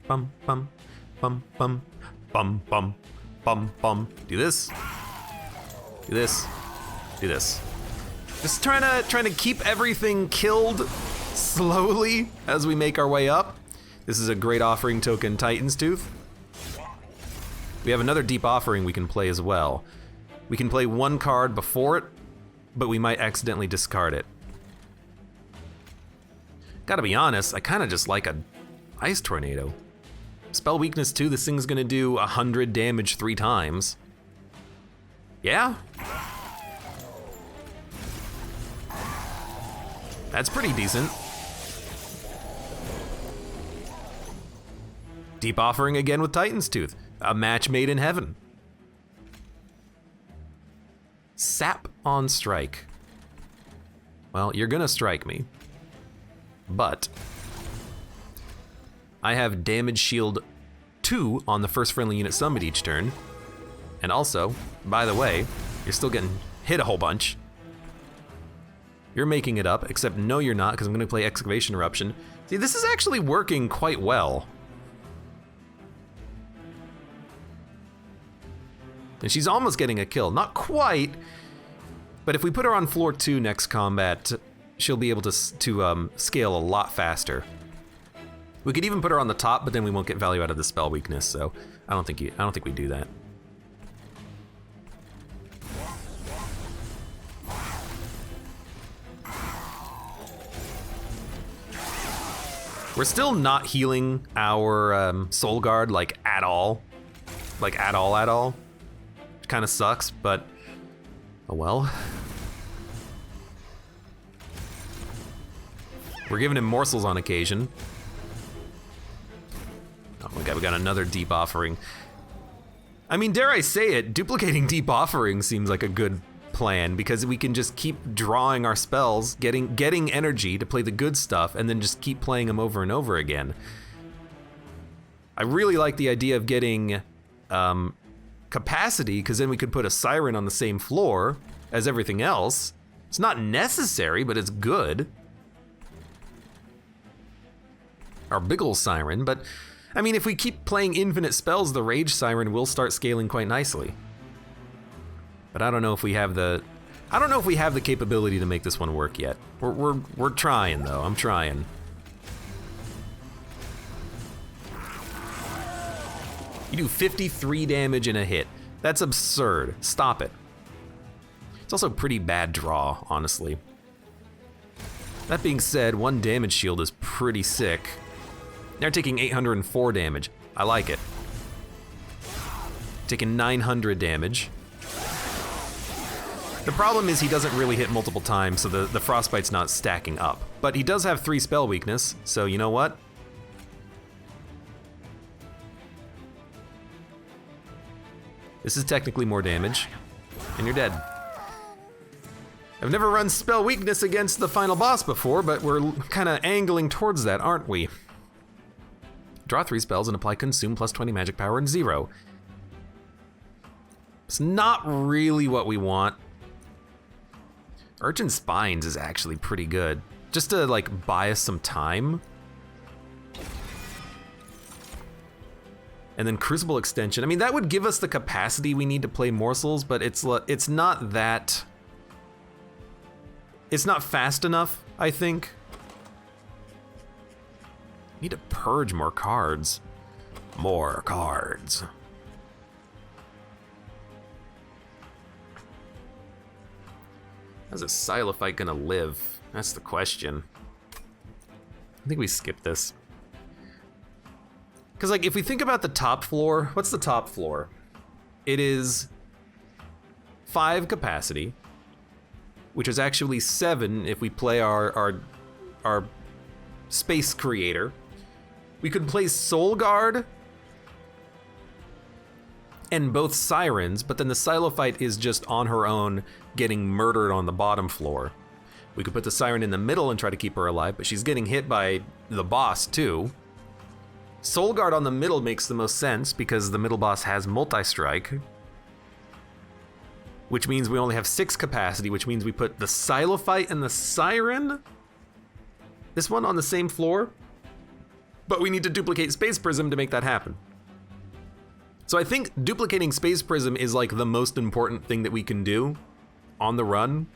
Bum, bum, bum, bum, bum, bum, bum, bum. Do this. Do this. Do this. Just trying to keep everything killed slowly as we make our way up. This is a great offering token, Titan's Tooth. We have another Deep Offering we can play as well. We can play 1 card before it, but we might accidentally discard it. Gotta be honest, I kinda just like a Ice Tornado. Spell weakness 2, this thing's gonna do 100 damage 3 times. Yeah? That's pretty decent. Deep Offering again with Titan's Tooth. A match made in heaven. Sap on strike. Well, you're gonna strike me. But I have damage shield 2 on the first friendly unit summoned each turn. And also, by the way, you're still getting hit a whole bunch. You're making it up, except no you're not, because I'm gonna play Excavation Eruption. See, this is actually working quite well. And she's almost getting a kill. Not quite, But if we put her on floor 2 next combat, she'll be able to scale a lot faster. We could even put her on the top, but then we won't get value out of the spell weakness, so I don't think we do that. We're still not healing our Soul Guard like at all. Like at all. Which kind of sucks, but oh well. We're giving him morsels on occasion. Oh my god, we got another Deep Offering. I mean, dare I say it, duplicating Deep Offering seems like a good plan because we can just keep drawing our spells, getting energy to play the good stuff, and then just keep playing them over and over again. I really like the idea of getting capacity, because then we could put a Siren on the same floor as everything else. It's not necessary, but it's good. Our big ol' Siren, but I mean, if we keep playing infinite spells, the Rage Siren will start scaling quite nicely. But I don't know if we have the capability to make this one work yet. We're trying though. I'm trying. You do 53 damage in a hit. That's absurd. Stop it. It's also a pretty bad draw, honestly. That being said, 1 damage shield is pretty sick. They're taking 804 damage. I like it. Taking 900 damage. The problem is he doesn't really hit multiple times, so the frostbite's not stacking up. But he does have 3 spell weakness, so you know what? This is technically more damage, and you're dead. I've never run spell weakness against the final boss before, but we're kind of angling towards that, aren't we? Draw 3 spells and apply Consume plus 20 magic power and 0. It's not really what we want. Urchin Spines is actually pretty good. Just to like buy us some time. And then Crucible Extension. I mean, that would give us the capacity we need to play morsels, but it's not that... It's not fast enough, I think. Need to purge more cards. More cards. How's a Silophyte gonna live? That's the question. I think we skip this. Because like, if we think about the top floor, what's the top floor? It is 5 capacity, which is actually 7 if we play our Space Creator. We could play Soul Guard and both Sirens, but then the Silophyte is just on her own getting murdered on the bottom floor. We could put the Siren in the middle and try to keep her alive, but she's getting hit by the boss too. Soul Guard on the middle makes the most sense because the middle boss has multi-strike, which means we only have 6 capacity, which means we put the Silophyte and the Siren, this one on the same floor, but we need to duplicate Space Prism to make that happen. So I think duplicating Space Prism is like the most important thing that we can do on the run,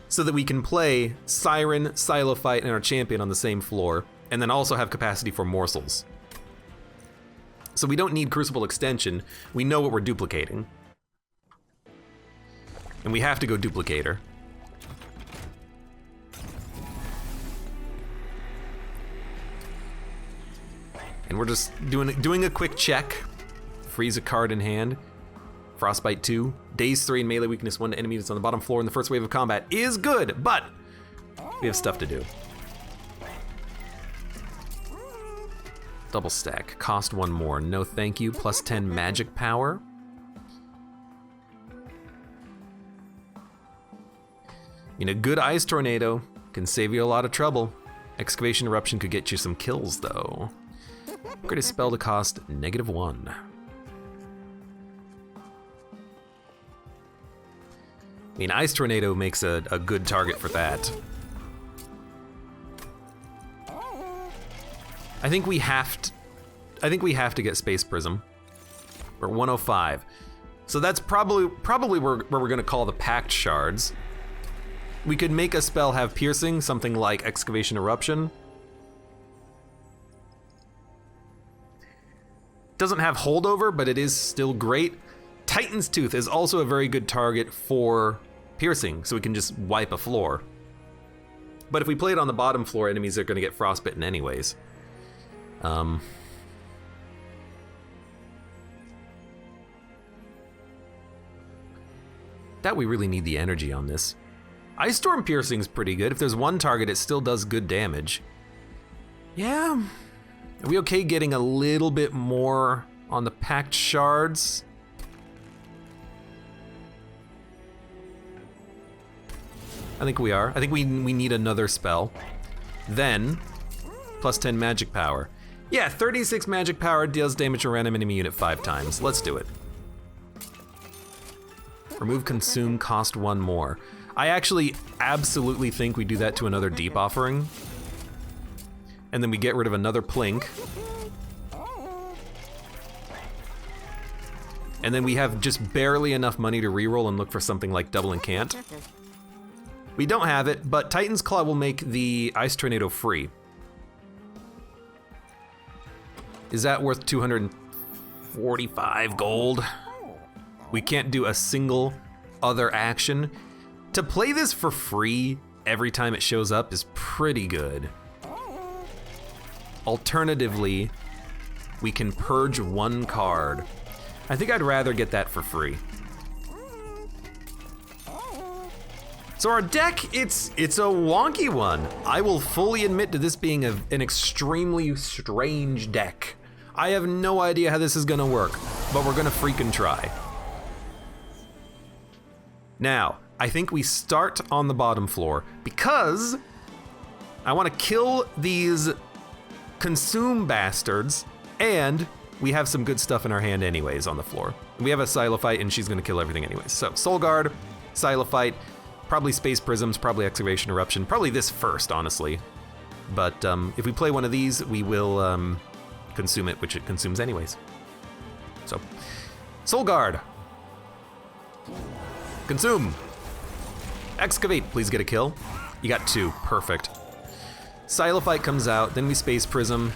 so that we can play Siren, Silophyte, and our champion on the same floor, and then also have capacity for morsels. So we don't need Crucible Extension. We know what we're duplicating. And we have to go Duplicator. And we're just doing a quick check. Freeze a card in hand. Frostbite 2. Daze 3 and melee weakness 1 to enemy that's on the bottom floor in the first wave of combat is good, but we have stuff to do. Double stack. Cost 1 more. No thank you. Plus 10 magic power. I mean, a good Ice Tornado can save you a lot of trouble. Excavation Eruption could get you some kills, though. Upgrade a spell to cost -1. I mean, Ice Tornado makes a good target for that. I think we have to get Space Prism. We're at 105. So that's probably where we're gonna call the Pact Shards. We could make a spell have piercing, something like Excavation Eruption. Doesn't have holdover, but it is still great. Titan's Tooth is also a very good target for piercing, so we can just wipe a floor. But if we play it on the bottom floor, enemies are gonna get frostbitten anyways. That we really need the energy on this. Ice Storm Piercing's pretty good. If there's one target, it still does good damage. Yeah. Are we okay getting a little bit more on the Pact Shards? I think we are. I think we need another spell. Then, plus 10 magic power. Yeah, 36 magic power deals damage to a random enemy unit 5 times. Let's do it. Remove consume, cost 1 more. I actually absolutely think we do that to another deep offering. And then we get rid of another plink. And then we have just barely enough money to reroll and look for something like double incant. We don't have it, but Titan's Claw will make the Ice Tornado free. Is that worth 245 gold? We can't do a single other action. To play this for free every time it shows up is pretty good. Alternatively, we can purge 1 card. I think I'd rather get that for free. So our deck, it's a wonky one. I will fully admit to this being an extremely strange deck. I have no idea how this is gonna work, but we're gonna freaking try. Now, I think we start on the bottom floor because I want to kill these consume bastards, and we have some good stuff in our hand anyways on the floor. We have a Silophyte, and she's going to kill everything anyways. So Soul Guard, Silophyte, probably Space Prisms, probably Excavation Eruption, probably this first, honestly. But if we play one of these, we will consume it, which it consumes anyways. So, Soul Guard. Consume. Excavate, please get a kill. You got 2, perfect. Silophyte comes out, then we Space Prism.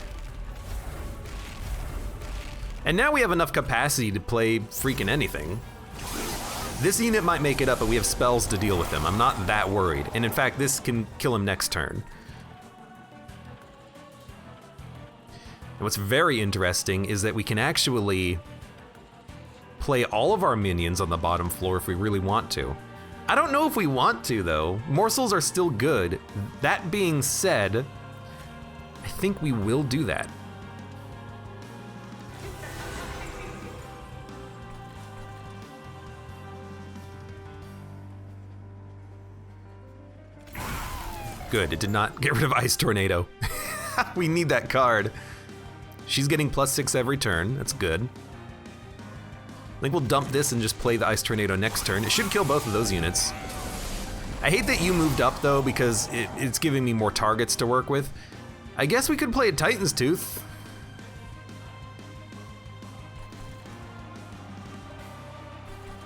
And now we have enough capacity to play freaking anything. This unit might make it up, but we have spells to deal with him. I'm not that worried. And in fact, this can kill him next turn. And what's very interesting is that we can actually play all of our minions on the bottom floor if we really want to. I don't know if we want to, though. Morsels are still good. That being said, I think we will do that. Good, it did not get rid of Ice Tornado. We need that card. She's getting +6 every turn, that's good. I think we'll dump this and just play the Ice Tornado next turn. It should kill both of those units. I hate that you moved up though, because it's giving me more targets to work with. I guess we could play a Titan's Tooth.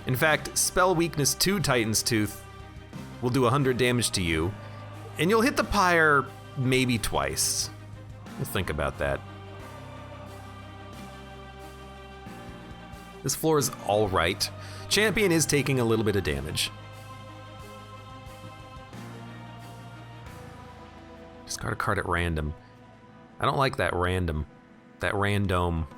In fact, Spell Weakness 2 Titan's Tooth will do 100 damage to you, and you'll hit the pyre maybe twice. We'll think about that. This floor is all right. Champion is taking a little bit of damage. Discard a card at random. I don't like that random. That random.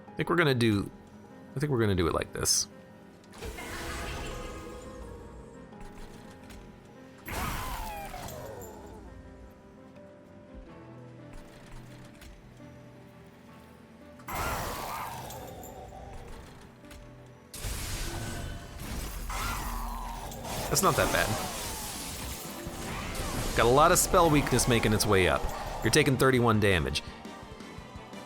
I think we're gonna do it like this. That's not that bad. Got a lot of spell weakness making its way up. You're taking 31 damage.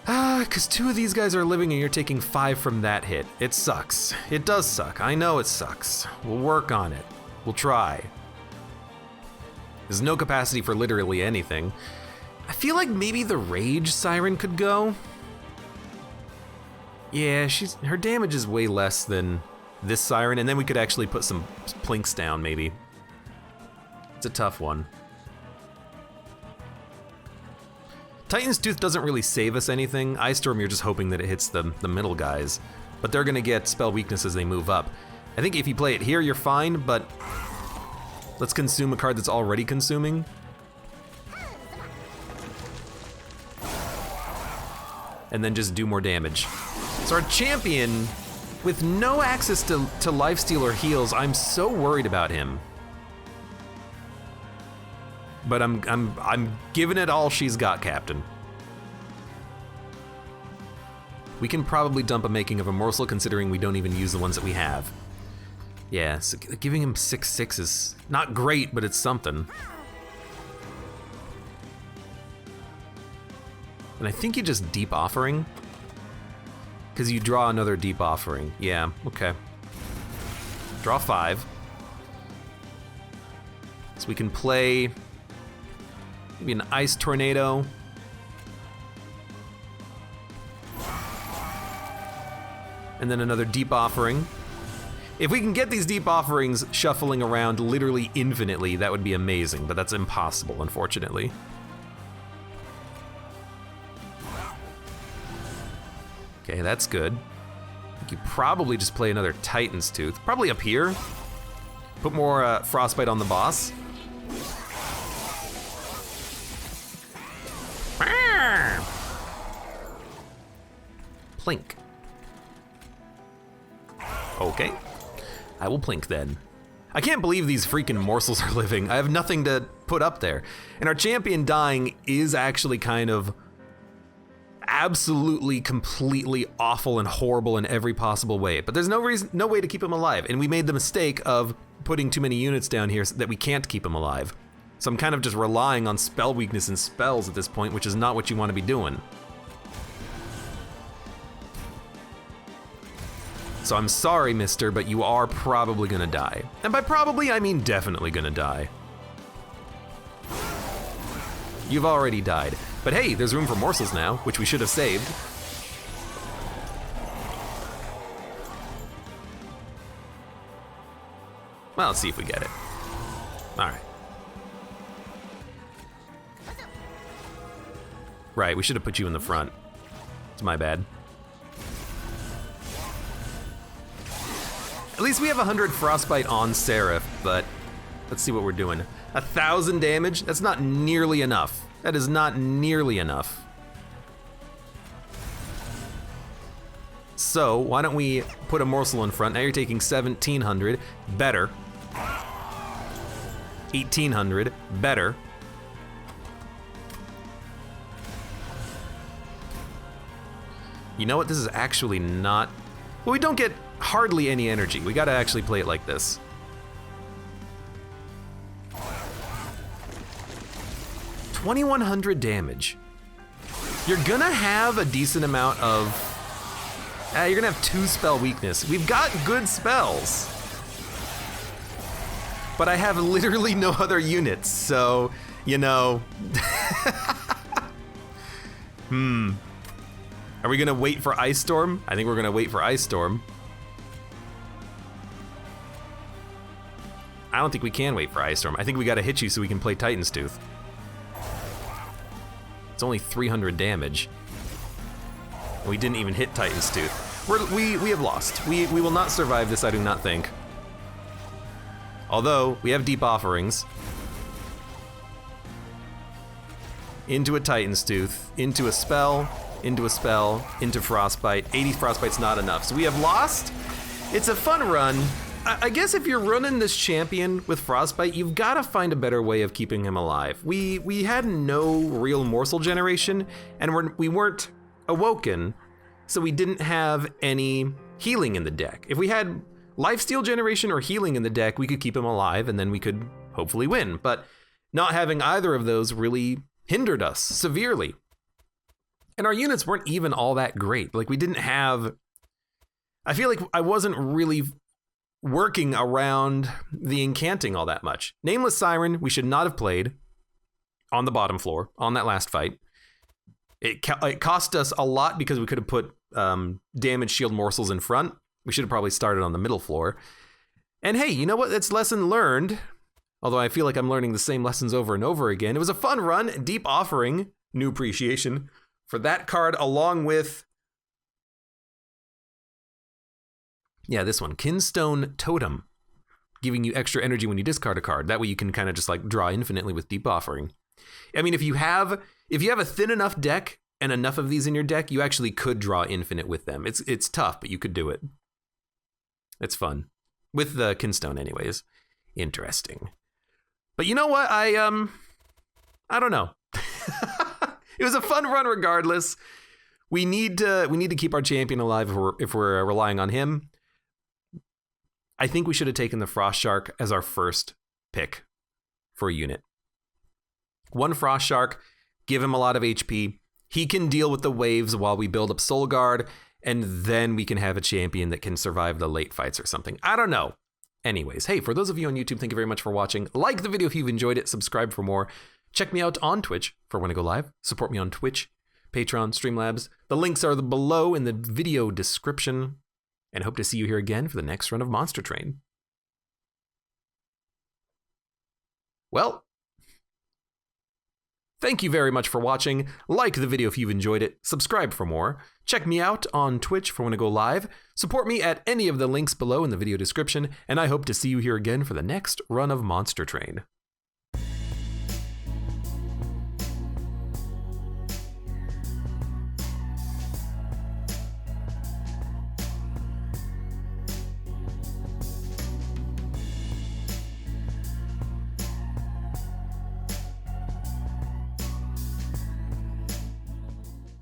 Because 2 of these guys are living and you're taking 5 from that hit. It sucks. It does suck. I know it sucks. We'll work on it. We'll try. There's no capacity for literally anything. I feel like maybe the Rage Siren could go. Yeah, her damage is way less than this Siren, and then we could actually put some Plinks down, maybe. It's a tough one. Titan's Tooth doesn't really save us anything. Ice Storm, you're just hoping that it hits the middle guys, but they're gonna get spell weakness as they move up. I think if you play it here, you're fine, but let's consume a card that's already consuming. And then just do more damage. So our champion, with no access to lifesteal or heals, I'm so worried about him. But I'm giving it all she's got, Captain. We can probably dump a Making of a Morsel, considering we don't even use the ones that we have. Yeah, so giving him 6/6 is not great, but it's something. And I think you just Deep Offering, because you draw another Deep Offering. Yeah, okay. Draw 5. So we can play maybe an Ice Tornado. And then another Deep Offering. If we can get these Deep Offerings shuffling around literally infinitely, that would be amazing, but that's impossible, unfortunately. Okay, that's good. I think you probably just play another Titan's Tooth. Probably up here. Put more Frostbite on the boss. Plink. Okay. I will plink then. I can't believe these freaking morsels are living. I have nothing to put up there. And our champion dying is actually kind of absolutely, completely awful and horrible in every possible way. But there's no way to keep him alive. And we made the mistake of putting too many units down here so that we can't keep him alive. So I'm kind of just relying on spell weakness and spells at this point, which is not what you want to be doing. So I'm sorry, mister, but you are probably gonna die. And by probably, I mean definitely gonna die. You've already died. But hey, there's room for morsels now, which we should have saved. Well, let's see if we get it. All right. Right, we should have put you in the front. It's my bad. At least we have 100 Frostbite on Seraph, but let's see what we're doing. 1,000 damage? That's not nearly enough. That is not nearly enough. So, why don't we put a morsel in front? Now you're taking 1,700. Better. 1,800. Better. You know what? This is actually not... Well, we don't get hardly any energy. We gotta actually play it like this. $2,100 damage. You're gonna have a decent amount of... you're gonna have 2 spell weakness. We've got good spells. But I have literally no other units, so, you know... Are we gonna wait for Ice Storm? I think we're gonna wait for Ice Storm. I don't think we can wait for Ice Storm. I think we gotta hit you so we can play Titan's Tooth. It's only 300 damage. And we didn't even hit Titan's Tooth. We have lost. We will not survive this, I do not think. Although, we have Deep Offerings. Into a Titan's Tooth, into a spell, into Frostbite. 80 Frostbite's not enough. So we have lost. It's a fun run. I guess if you're running this champion with Frostbite, you've got to find a better way of keeping him alive. We had no real morsel generation, and we weren't awoken, so we didn't have any healing in the deck. If we had lifesteal generation or healing in the deck, we could keep him alive, and then we could hopefully win. But not having either of those really hindered us severely. And our units weren't even all that great. Like, we didn't have... I feel like I wasn't really working around the incanting all that much. Nameless Siren, we should not have played. on the bottom floor on that last fight. It cost us a lot because we could have put damage shield morsels in front. We should have probably started on the middle floor. And hey, you know what? It's lesson learned. Although I feel like I'm learning the same lessons over and over again. It was a fun run, deep offering, new appreciation for that card, along with, yeah, this one, Kinstone Totem, giving you extra energy when you discard a card. That way you can kind of just like draw infinitely with deep offering. I mean, if you have a thin enough deck and enough of these in your deck, you actually could draw infinite with them. It's tough, but you could do it. It's fun. With the Kinstone anyways. Interesting. But you know what? I don't know. It was a fun run regardless. We need to keep our champion alive if we're relying on him. I think we should have taken the Frost Shark as our first pick for a unit. One Frost Shark, give him a lot of HP. He can deal with the waves while we build up Soul Guard, and then we can have a champion that can survive the late fights or something. I don't know. Anyways, hey, for those of you on YouTube, thank you very much for watching. Like the video if you've enjoyed it. Subscribe for more. Check me out on Twitch for when I go live. Support me on Twitch, Patreon, Streamlabs. The links are below in the video description. And hope to see you here again for the next run of Monster Train. Well, thank you very much for watching. Like the video if you've enjoyed it. Subscribe for more. Check me out on Twitch for when I go live. Support me at any of the links below in the video description. And I hope to see you here again for the next run of Monster Train.